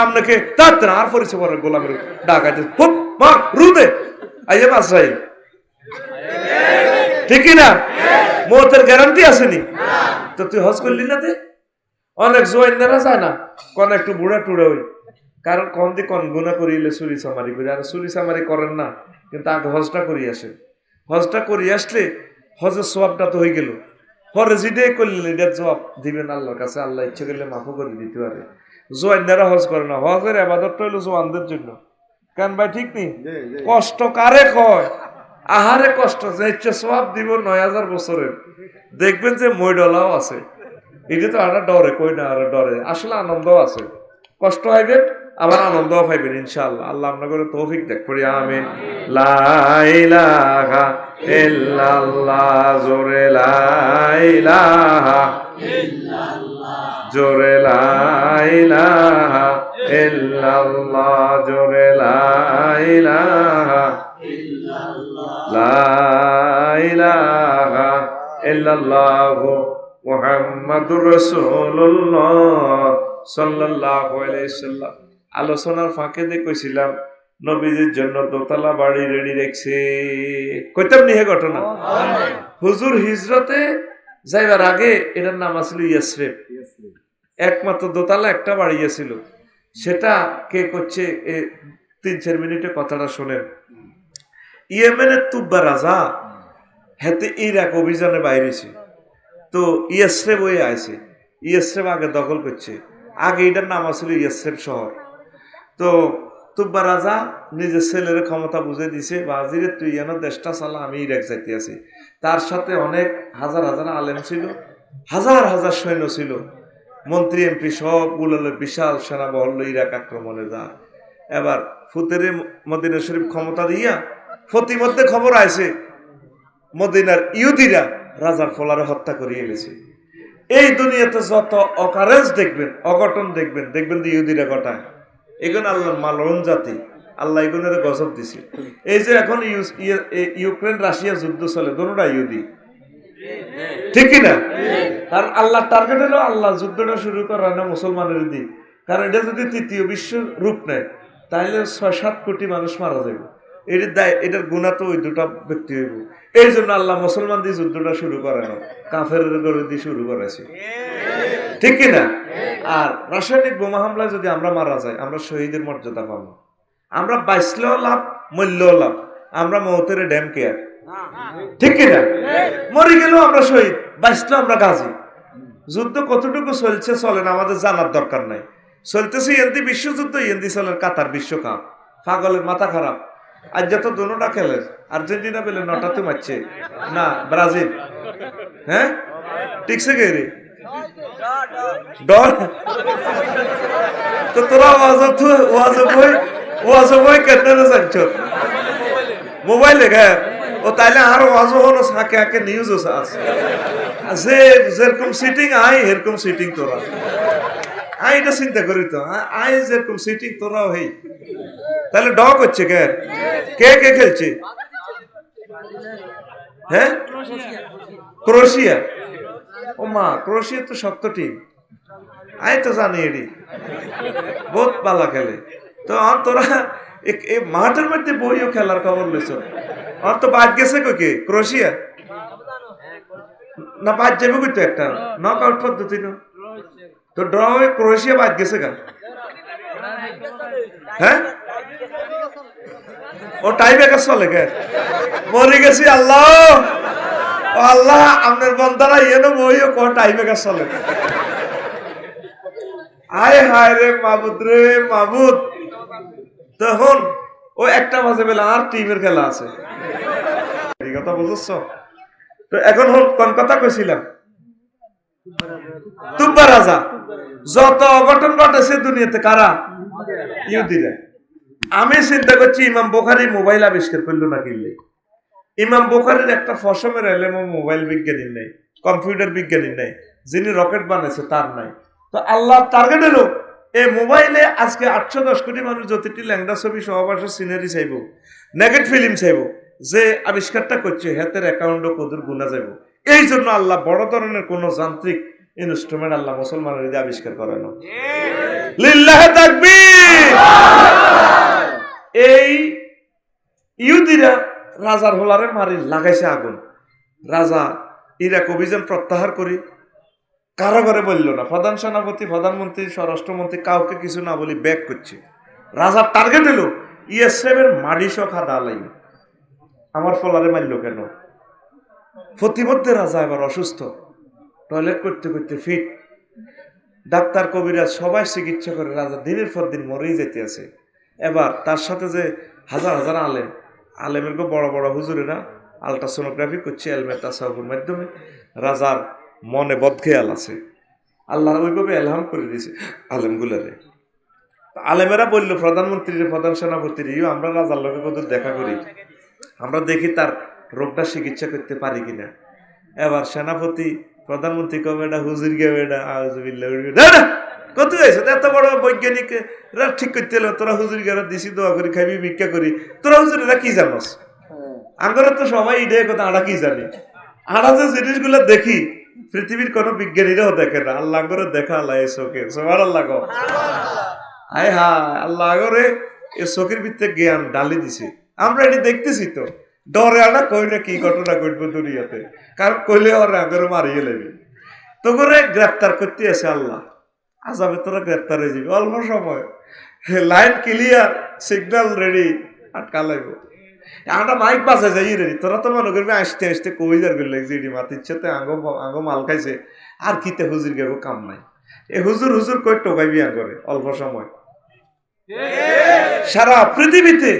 আপনাকে তার আর পরিচয় পরে গোলামের ডাকাইতে হুত মর রুদে আইয়ে আজরাইল, ঠিকই না? মৌতের গ্যারান্টি আসেনি তো তুই হজ করলি না দে। অনেক জোয়াইনারা যায় না কোন একটু বুড়া টুড়া হই, কারণ কম দিয়ে কন গুণা করিলে চুরি চামারি করি, আর চুরি চামারি করেন না কিন্তু আগে হজটা করিয়ে আসেন। হজটা করিয়ে আসলে হজের সওয়াবটা তো হয়ে গেল, পরে যেটাই করলেন এটার জবাব দিবেন আল্লাহর কাছে, আল্লাহ ইচ্ছে করলে মাফও করে দিতে পারে। জোয়াইনারা হজ করে না, হজের আবাদতটা হইলো জোয়ানদের জন্য। কেন ভাই ঠিক নেই? কষ্ট কারে কয়? আহারে কষ্ট যে ইচ্ছে সওয়াব দিব ৯,০০০ বছরের, দেখবেন যে মইডলাও আছে। এটা তো আর ডরে কই না, আর ডরে আসলে আনন্দও আছে, কষ্ট হইবেন আবার আনন্দও পাইবেন ইনশাআল্লাহ। আল্লাহ আপনাদের তৌফিক দেখ করি, আমিন। লা ইলাহা ইল্লাল্লাহ, জোরে লা ইলাহা ইল্লাল্লাহ, জোরে লা ইলাহা ইল্লাল্লাহ, জোরে লা ইলাহা ইল্লাল্লাহ, লা ইলাহা ইল্লাল্লাহ মুহাম্মাদুর রাসূলুল্লাহ সাল্লাল্লাহু আলাইহি সাল্লাম। আলোচনার ফাঁকে দিয়ে কইছিলাম নবীজির জন্য দোতলা বাড়ি রেডি রেখেছে, কইতাম নি হে ঘটনা। হুজুর হিজরতে যাইবার আগে এটার নাম আছিল ইয়াসরিব, একমাত্র দোতলা একটা বাড়ি ছিল। সেটা কে করছে ৩-৪ মিনিটে কথাটা শোনেন। ইয়েমেনের তুব্বা রাজা হেতে ইরাক অভিযানে বাইরেছে, তো ইয়াসরিব হয়ে আইছে। ইয়াসরিব আগে দখল করছে, আগে এটার নাম আছিল ইয়াসরিব শহর। তো তুব্বা রাজা নিজের ছেলের ক্ষমতা বুঝে দিছে, বাজিরে তুই যেন দেশটা চালা, আমি ইরাক যাইতে আছি। তার সাথে অনেক হাজার হাজার আলেম ছিল, হাজার হাজার সৈন্য ছিল, মন্ত্রী এমপি সবগুলো বিশাল সেনাবহর ইরাক আক্রমণে যা। এবার ফুতেরে মদিনা শরীফ ক্ষমতা দিয়া প্রতিমধ্যে খবর আইছে মদিনার ইহুদিরা রাজার ফলারে হত্যা করিয়ে এনেছে। এই দুনিয়াতে যত অকারেজ দেখবেন, অঘটন দেখবেন, দেখবেন যে ইহুদিরা ঘটায়। এগুলো আল্লাহর মালন জাতি, আল্লাহ এগুলোর গজব দিছে। এই যে এখন ইউক্রেন রাশিয়া যুদ্ধ চলে, দোনোটা ইহুদি, ঠিক কিনা? কারণ আল্লাহ টার্গেট হলো আল্লাহ যুদ্ধটা শুরু করা না মুসলমানের দিক। কারণ এটা যদি তৃতীয় বিশ্ব রূপ নেয় তাহলে ৬-৭ কোটি মানুষ মারা যাবে। এটার গুণা তো ওই দুটা ব্যক্তি হইব। এই জন্য আল্লাহ মুসলমান দিয়ে যুদ্ধটা শুরু করে না, কাফের গরু দিয়ে শুরু করেছে, ঠিক কিনা? আর রাসায়নিক বোমা হামলায় যদি আমরা মারা যাই, আমরা শহীদের মর্যাদা পাবো। আমরা বাঁচলেও লাভ, মরলেও লাভ, আমরা মৌতের ড্যাম কেয়ার, ঠিক কিনা? মরে গেলেও আমরা শহীদ, বাঁচলেও আমরা গাজী। যুদ্ধ কতটুকু চলছে চলেন আমাদের জানার দরকার নাই। চলতেছে এনদি বিশ্বযুদ্ধ, এনদি চলের কাতার বিশ্বকাপ, পাগলের মাথা খারাপ। আজ যত দোনোটা খেলে, আর্জেন্টিনা পেলে ৯টাতে মারছে না, ব্রাজিল, হ্যাঁ টিকছে কে রে ডর। তো তোরা ওয়াজ বই কেন জানছ মোবাইলে গে ও, তাইলে আর ওয়াজ হলো সাকে আকে নিউজ আছে যে যেরকম সিটিং আই এরকম সিটিং তোরা। আই এটা চিন্তা করি তো, আই যেরকম সিটিং তোরাও হেই। তাহলে ডগ হচ্ছে কে কে কে খেলছে? হ্যাঁ ক্রোয়েশিয়া। ও মা, ক্রোয়েশিয়া তো শক্ত টিম, আই তো জানি এটি বহুত পালা খেলে। তো তোরা মাঠের মধ্যে বইও খেলার খবর লইছ, আর তো বাদ গেছে কে ক্রোয়েশিয়া না বাদ যাবে কই তো একটা নক আউট পদ্ধতি না, তো ড্র হয়ে ক্রোয়েশিয়া বাদ গেছে গা। হ্যাঁ ও টাই ব্রেকার চলে গে, মরে গেছি আল্লাহ ও আল্লাহ আপনার বন্দারা ইয়েনো বইও ক টাই ব্রেকার চলে। আয় হায় রে মাবুদ রে মাবুদ। তখন ও ১টা বাজে বেলা আর টিমের খেলা আছে, এই কথা বুঝছ? তো এখন কোন কথা কইছিলাম? তুব্বা রাজা। যত অঘটন ঘটেছে দুনিয়াতে কারা? ইহুদিরা। আমি চিন্তা করছি ইমাম বুখারী মোবাইল আবিষ্কার করলো না কিনলে। ইমাম বুখারীর একটা ফসমের এলেম মোবাইল বিজ্ঞানী নেই, কম্পিউটার বিজ্ঞানী নেই, যিনি রকেট বানাইছে তার নাই। তো আল্লাহ টার্গেট হলো এই মোবাইলে আজকে 810 কোটি মানুষ যতটি ল্যাংড়া ছবি সহবাসের সিনারি চাইব, নেগেট ফিল্ম চাইব, যে আবিষ্কারটা করছে হাতের অ্যাকাউন্টও কদুর গুণা যাইব। এই জন্য আল্লাহ বড় ধরনের কোন যান্ত্রিক ইনস্ট্রুমেন্ট আল্লাহ মুসলমানের দিয়ে আবিষ্কার করেন। লিল্লাহে তাকবীর। এই ইহুদিরা রাজার হোলারে মারি লাগাইছে আগুন। রাজা ইরাক অভিযান প্রত্যাহার করি কারাগারে বলল না, প্রধান সেনাপতি, প্রধানমন্ত্রী, স্বরাষ্ট্রমন্ত্রী কাউকে কিছু না বলি ব্যাক করছে। রাজার টার্গেট হলো ইয়েসেবের মাডিস খাদা লাই, আমার ফলারে মারল কেন? প্রতিমধ্যে রাজা এবার অসুস্থ, টয়লেট করতে করতে ফিট। ডাক্তার কবিরাজ সবাই চিকিৎসা করে, রাজা দিনের পর দিন মরেই যেতে আছে। এবার তার সাথে যে হাজার হাজার আলেমের বড় বড় হুজুরেরা আলট্রাসোনোগ্রাফি করছে এলমে তাসাউফের মাধ্যমে। রাজার মনে বদখেয়াল আছে, আল্লাহ ওইভাবে এলহাম করে দিয়েছে আলেমগুলারে। আলেমেরা বলল প্রধানমন্ত্রীর, প্রধান সেনাপতির, আমরা রাজার লোকে কত দেখা করি, আমরা দেখি তার রোগটা চিকিৎসা করতে পারি কিনা। এবার সেনাপতি প্রধানমন্ত্রী কবে এটা হুজুর গেবে এটা কত হয়েছে, এত বড় বৈজ্ঞানিক ঠিক করতে হলো, তোরা হুজুর গেরা দিছি দোয়া করি খাইবি ভিক্ষা করি, তোরা হুজুর এরা কি জানোস? আঙ্গরে তো সবাই এটাই কথা, আড়া কি জানি। আড়া যে জিনিসগুলো দেখি পৃথিবীর কোন বিজ্ঞানীরাও দেখে না, আল্লাহ করে দেখা আল্লাহ এই চোখে। সবার আল্লাহ গো হায় হায়, আল্লাহ করে এই চোখের ভিতরে জ্ঞান ডালি দিছে। আমরা এটি দেখতেছি তো, ডরে আনা কই না কি ঘটনা ঘটবো দুনিয়াতে, কারণ কইলে ওরা আগরে মারিয়ে লেবি। তো করে গ্রেপ্তার করতে আছে আল্লাহ, আজাবে তোরা গ্রেপ্তার হয়ে যাবি অল্প সময়, লাইন ক্লিয়ার, সিগন্যাল রেডি, আটকা লাগবো। আমরা মাইক বাজা যাই রেডি। তোরা তো মনে করবি আসতে আসতে কবিজার করলে জিডি মাতিচ্ছে তো আঙ্গো মাল খাইছে, আর কিতে হুজুর গেগো কাম নাই। এ হুজুর হুজুর কই টোকাইবি আঙ্গরে অল্প সময়। সারা পৃথিবীতে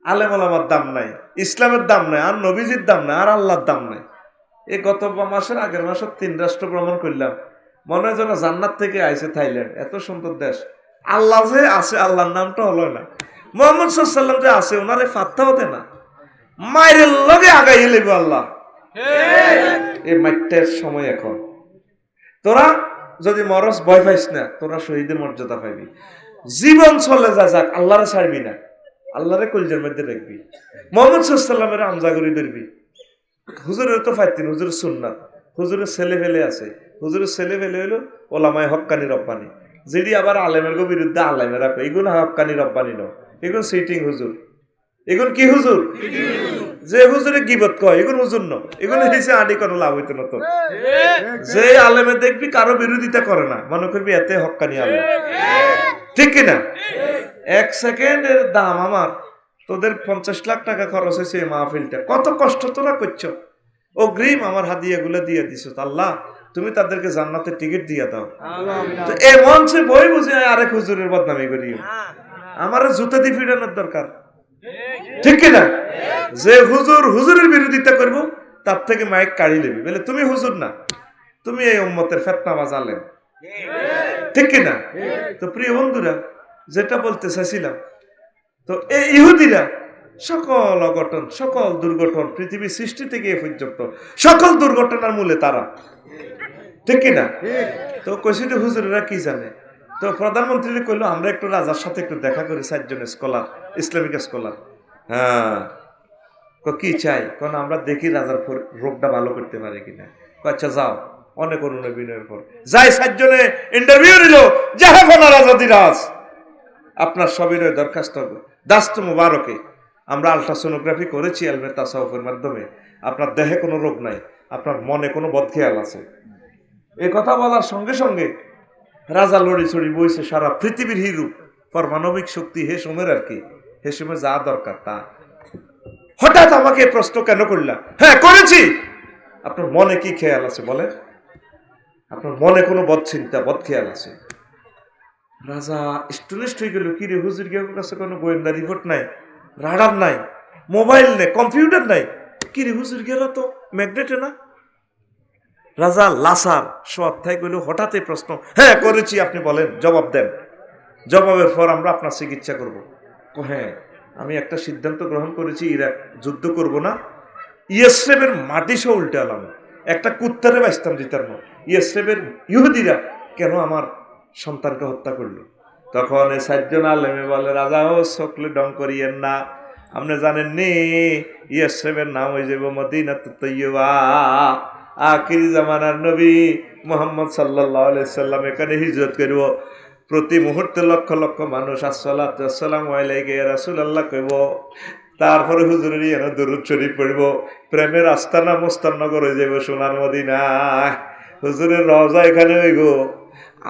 আলেম ওলামার দাম নাই, ইসলামের দাম নাই, আর নবীজির দাম নাই, আর আল্লাহর দাম নাই। এই গত মাসের আগের মাসে 3 রাষ্ট্র ভ্রমণ করলাম, মনে হয় যেন জান্নাত থেকে আইছে থাইল্যান্ড, এত সুন্দর দেশ। আল্লাহ যে আছে, আল্লাহর নামটা হলো না। মোহাম্মদ সাল্লাল্লাহু যে আছে, ওনারে ফাত্তাও দেয় না, মায়ের লগে আগাই লেব আল্লাহ। এই মাইটের সময় এখন। তোরা যদি মরস ভয় পাইস না, তোরা শহীদের মর্যাদা পাইবি। জীবন চলে যাক, আল্লাহরে ছাড়বি না, আল্লাহরে কলজের মধ্যে রাখবি। মোহাম্মদ সাল্লাল্লাহু এর আমজাগরি ধরবি। হুজুরের তো ফাইতিন, হুজুরের সুন্নাত, হুজুরের ছেলে ফেলে আছে, হুজুরের ছেলে ফেলে হইলো ওলামায়ে হক্কানি রব্বানি, যেটি আবার আলেমের বিরুদ্ধে আলেমেরা কয় এগুলো হক্কানি রব্বানি ন, এগুলো সিটিং হুজুর, এগুলো কি হুজুর? যে হুজুরে গিবত কয় এগুলো হুজুর ন, এগুলো হিসে আডি কোনো লাভ হইতো না। তো যে আলেমে দেখবি কারো বিরোধিতা করে না, মনে করবি এতে হক্কানি আলেম, ঠিক কিনা? 1 সেকেন্ডের দাম আমার, তোদের 50 লাখ টাকা খরচ হয়েছে এই মাহফিলটা, কত কষ্ট তোরা করছো, অগ্রিম আমার হাদিয়াগুলো দিয়ে দিছো। আল্লাহ তুমি তাদেরকে জান্নাতের টিকিট দিয়ে দাও। তো এই মঞ্চে বই বুঝে আরেক হুজুরের বদনামি করিও, আমার জুতা দিয়ে ফিরানোর দরকার, ঠিক কিনা? যে হুজুর হুজুরের বিরোধিতা করবো, তার থেকে মাইক কাড়ি নেবি, বলে তুমি হুজুর না, তুমি এই উম্মতের ফেতনাবাজ আলেম, ঠিক কিনা? তো প্রিয় বন্ধুরা, যেটা বলতে চাইছিলাম, তো এই ইহুদিরা সকল অঘটন, সকল দুর্ঘটন, পৃথিবীর সৃষ্টি থেকে এ পর্যন্ত সকল দুর্ঘটনার মূলে তারা, ঠিক কিনা? তো কইছিল হুজুরেরা কি জানে। তো প্রধানমন্ত্রী কইলো আমরা একটু রাজার সাথে একটু দেখা করি, 4 জন স্কলার, ইসলামিক স্কলার। হ্যাঁ, কি চাই? কারণ আমরা দেখি রাজার রোগটা ভালো করতে পারে কিনা। আচ্ছা যাও, অনেক অনুনয় বিনয়ের পর যাই 4 জনে ইন্টারভিউ নিল, জাহাফানা রাজাদিরাজ, আপনার সবিনয় দরখাস্ত দাস্ত মুবারকে আমরা আলট্রাসোনোগ্রাফি করেছি এলমে তাসাউফের মাধ্যমে, আপনার দেহে কোনো রোগ নাই, আপনার মনে কোনো বদখেয়াল আছে। এই কথা বলার সঙ্গে সঙ্গে রাজা লড়ি ছড়ি বইছে, সারা পৃথিবীর হিরু পারমাণবিক শক্তি হে সময়ের আর কি, হে সময় যা দরকার তা। হঠাৎ আমাকে প্রশ্ন কেন করলাম? হ্যাঁ করেছি। আপনার মনে কি খেয়াল আছে বলেন? আপনার মনে কোনো বদচিন্তা বদখেয়াল আছে? রাজা স্টুনিস্ট হয়ে গেল, কি রে হুজুর কাছে কোনো গোয়েন্দা রিপোর্ট নাই, রাডার নাই, মোবাইল নেই, কম্পিউটার নাই, কি রে হুজুর গেলা তো ম্যাগনেটে না। রাজা লাসার সব থাই কইল, হঠাৎ প্রশ্ন, হ্যাঁ করেছি, আপনি বলেন, জবাব দেন। জবাবের পর আমরা আপনার চিকিৎসা করব। হ্যাঁ, আমি একটা সিদ্ধান্ত গ্রহণ করেছি, ইরাক যুদ্ধ করব না, ইয়েসরেবের মাটি সহ উল্টে আলাম, একটা কুত্তারে বাঁচতাম দিতার না। ইয়েসরেবের ইহুদিরা কেন আমার সন্তানকে হত্যা করলো? তখন এই 4 জন আলেমে বলে, রাজা ও সকলে ডং করিয়েন না, আপনি জানেন নি ইয়েসরেবের নাম হয়ে যাবে মদিনাতুত তৈয়্যিবা। আখিরি জামানার নবী মুহাম্মদ সাল্লাল্লাহু আলাইহি সাল্লাম এখানে হিজরত করব, প্রতি মুহূর্তে লক্ষ লক্ষ মানুষ আসসালাতু আসসালামু আলাইকা ইয়া রাসূলুল্লাহ কইব, তারপরে হুজুরের এনে দরুদ শরীফ পড়ব, প্রেমের আস্তানা মোস্তাননগর হয়ে যাবে সোনার মদিনা, হুজুরের রওজা এখানে হইব।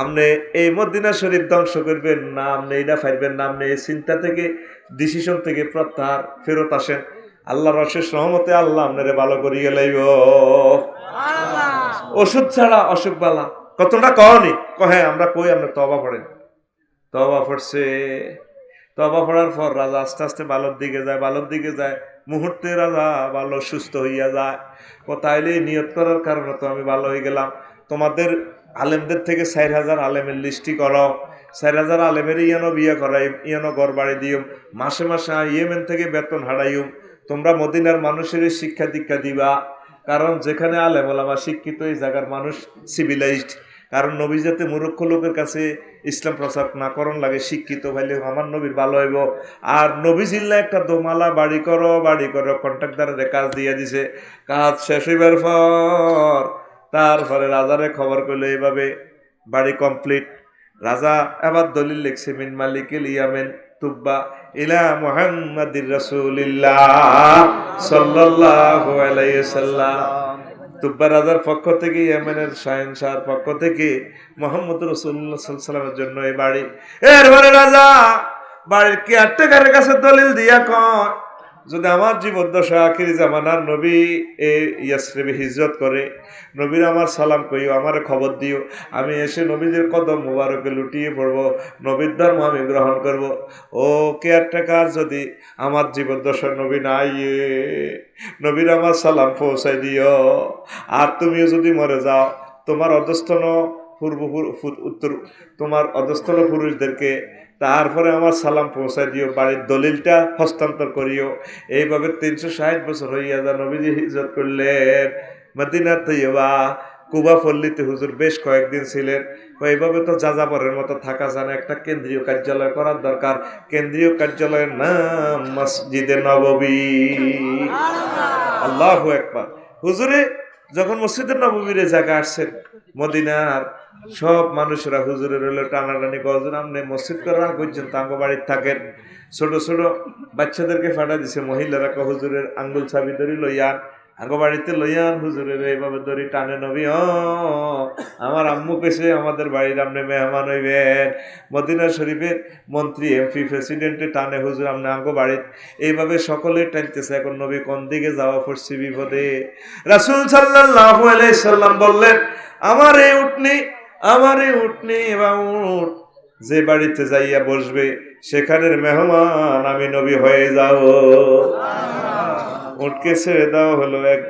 আপনি এই মদিনা শরীফ ধ্বংস করবেন না, আপনি এটা ফাইবেন না, আপনি এই চিন্তা থেকে ডিসিশন থেকে প্রত্যাহার ফেরত আসেন, আল্লাহর অশেষ রহমতে আল্লাহ আপনারে ভালো করিয়ে লাইব। ওষুধ ছাড়া অসুখ বালা কতটা কহনি কহে আমরা কই, আপনি তওবা পড়েন। তওবা পড়ছে, তওবা পড়ার পর রাজা আস্তে আস্তে ভালোর দিকে যায়, ভালোর দিকে যায়, মুহূর্তে রাজা ভালো সুস্থ হইয়া যায়। তাইলে নিয়ত করার কারণে তো আমি ভালো হয়ে গেলাম। তোমাদের আলেমদের থেকে 4,000 আলেমের লিস্টি করো, 4,000 আলেমের ইয়ানো বিয়া করাই, ইয়ানো ঘর বাড়ি দিও, মাসে মাসে ইয়েমেন থেকে বেতন হারাইম, তোমরা মদিনার মানুষের শিক্ষা দীক্ষা দিবা। কারণ যেখানে আলেম ওলামা শিক্ষিত, এই জায়গার মানুষ সিভিলাইজড। কারণ নবী যাতে মূর্খ লোকের কাছে ইসলাম প্রচার না করণ লাগে, শিক্ষিত ভাইলে আমার নবীর ভালো হইব। আর নবী জিল্লা একটা দোমালা বাড়ি করো কন্ট্রাক্টারের কাজ দিয়ে দিছে, কাজ শেষ হইবার পর তারপরে রাজারে খবর করলো এইভাবে বাড়ি কমপ্লিট। রাজা আবার দলিল লিখছে, মিন মালিকিল ইয়ামেন তুব্বা ইলা মুহাম্মাদির রাসূলিল্লাহ সাল্লাল্লাহু আলাইহি সাল্লাম। তুব্বা রাজার পক্ষ থেকে, ইয়েমেনের শাহেনশাহর পক্ষ থেকে মুহাম্মদ রাসূলুল্লাহ সাল্লাল্লাহু আলাইহি সাল্লামের জন্য এই বাড়ি। এরপরে রাজা বাড়ির কেয়ারটেকারের কাছে দলিল দিয়া কয়, যদি আমার জীবদ্দশা আখিরি জামানার নবী এই ইয়াসরিবে হিজরত করে, নবীর আমার সালাম কইও, আমার খবর দিও, আমি এসে নবীদের কদম মুবারকে লুটিয়ে পড়ব, নবীর ধর্ম আমি গ্রহণ করব। ও কেয়ারটেকার, যদি আমার জীবদ্দশার নবী নাই, নবীর আমার সালাম পৌঁছাই দিও। আর তুমিও যদি মরে যাও, তোমার অধস্তন উত্তর, তোমার অধস্তন পুরুষদেরকে তারপরে আমার সালাম পৌঁছাই দিও, বাড়ির দলিলটা হস্তান্তর করিও। এইভাবে 360 বছর হইয়া যা নবীজি হিজরত করলেন মদিনা তৈয়্যিবা। কুবা পল্লীতে হুজুর বেশ কয়েকদিন ছিলেন। এইভাবে তো যাযাবরের মতো থাকা যায় না, একটা কেন্দ্রীয় কার্যালয় করার দরকার। কেন্দ্রীয় কার্যালয়ের নাম মসজিদে নববী। আল্লাহু আকবার। হুজুরে যখন মসজিদে নববীর জায়গা আসছেন, মদিনার সব মানুষরা হুজুরের হলো টানাটানি কজন, আপনি মসজিদ করার পর্যন্ত আঙ্গ বাড়ির থাকেন। ছোট ছোট বাচ্চাদেরকে ফাটা দিছে, মহিলারা হুজুরের আঙ্গুল চাবি ধরি লইয়ান, আঙ্গ বাড়িতে লইয়ান, হুজুরের এইভাবে ধরি টানে নবী, আমার আম্মু কেছে আমাদের বাড়ির আপনি মেহমান হইবেন। মদিনা শরীফের মন্ত্রী এমপি প্রেসিডেন্টে টানে, হুজুর আপনি আঙ্গ বাড়ির, এইভাবে সকলে টানতেছে। এখন নবী কোন দিকে যাওয়া পড়ছে বিপদে। রাসূল সাল্লাল্লাহু আলাইহি সাল্লাম বললেন, আমার এই উটনি বা উট যে বাড়িতে যাইয়া বসবে সেখানের মেহমান আমি নবী হয়ে যাব। উটকে ছেড়ে দেওয়া হলো। এক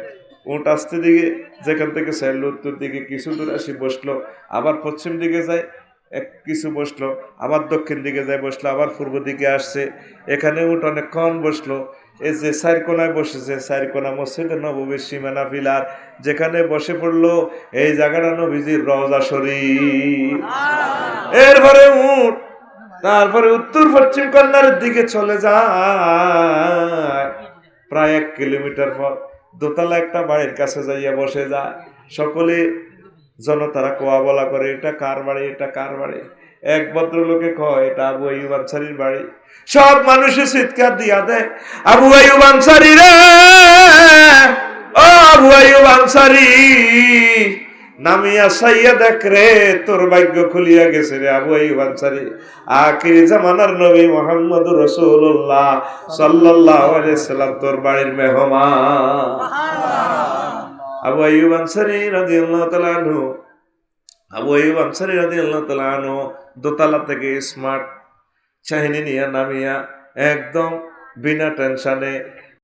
উট আসতে দিকে যেখান থেকে চাইল উত্তর দিকে কিছু দূর আসি বসলো, আবার পশ্চিম দিকে যায় এক কিছু বসলো, আবার দক্ষিণ দিকে যায় বসলো, আবার পূর্ব দিকে আসছে। এখানে উট অনেকক্ষণ বসলো। এই যে 4 কোনায় বসেছে, 4 কোনা মসজিদে নববীর সীমানা পিলার, যেখানে বসে পড়লো এই জায়গাটা নবীজির রওজা শরীফ। এরপরে উট তারপরে উত্তর পশ্চিম কর্নারের দিকে চলে যায়, প্রায় 1 কিলোমিটার পর দোতলা একটা বাড়ির কাছে যাইয়া বসে যায়। সকলে জনতারা কোয়া বলা করে, এটা কার বাড়ি, এটা কার বাড়ি। এক ভদ্রলোকে কয়, এটা আবু আইয়ুব আনসারীর বাড়ি। সব মানুষের চিৎকার দিয়া দেয়, আবু আইয়ুব আনসারী রে, ও আবু আইয়ুব আনসারী, নামিয়া সাইয়া দেখ রে, তোর ভাগ্য খুলিয়া গেছে রে আবু আইয়ুব আনসারী। আখিরি জামানার নবী মুহাম্মদুর রাসূলুল্লাহ সাল্লাল্লাহু আলাইহি সাল্লাম তোর বাড়ির মেহমান। আবু আইয়ুব আনসারী রাদিয়াল্লাহু তাআলা আনহু, আবু আইয়ুব আনসারী রাদিয়াল্লাহু তাআলা আনহু দোতলা থেকে স্মার্ট চাহিনি নিয়ে নামিয়া একদম বিনা টেনশনে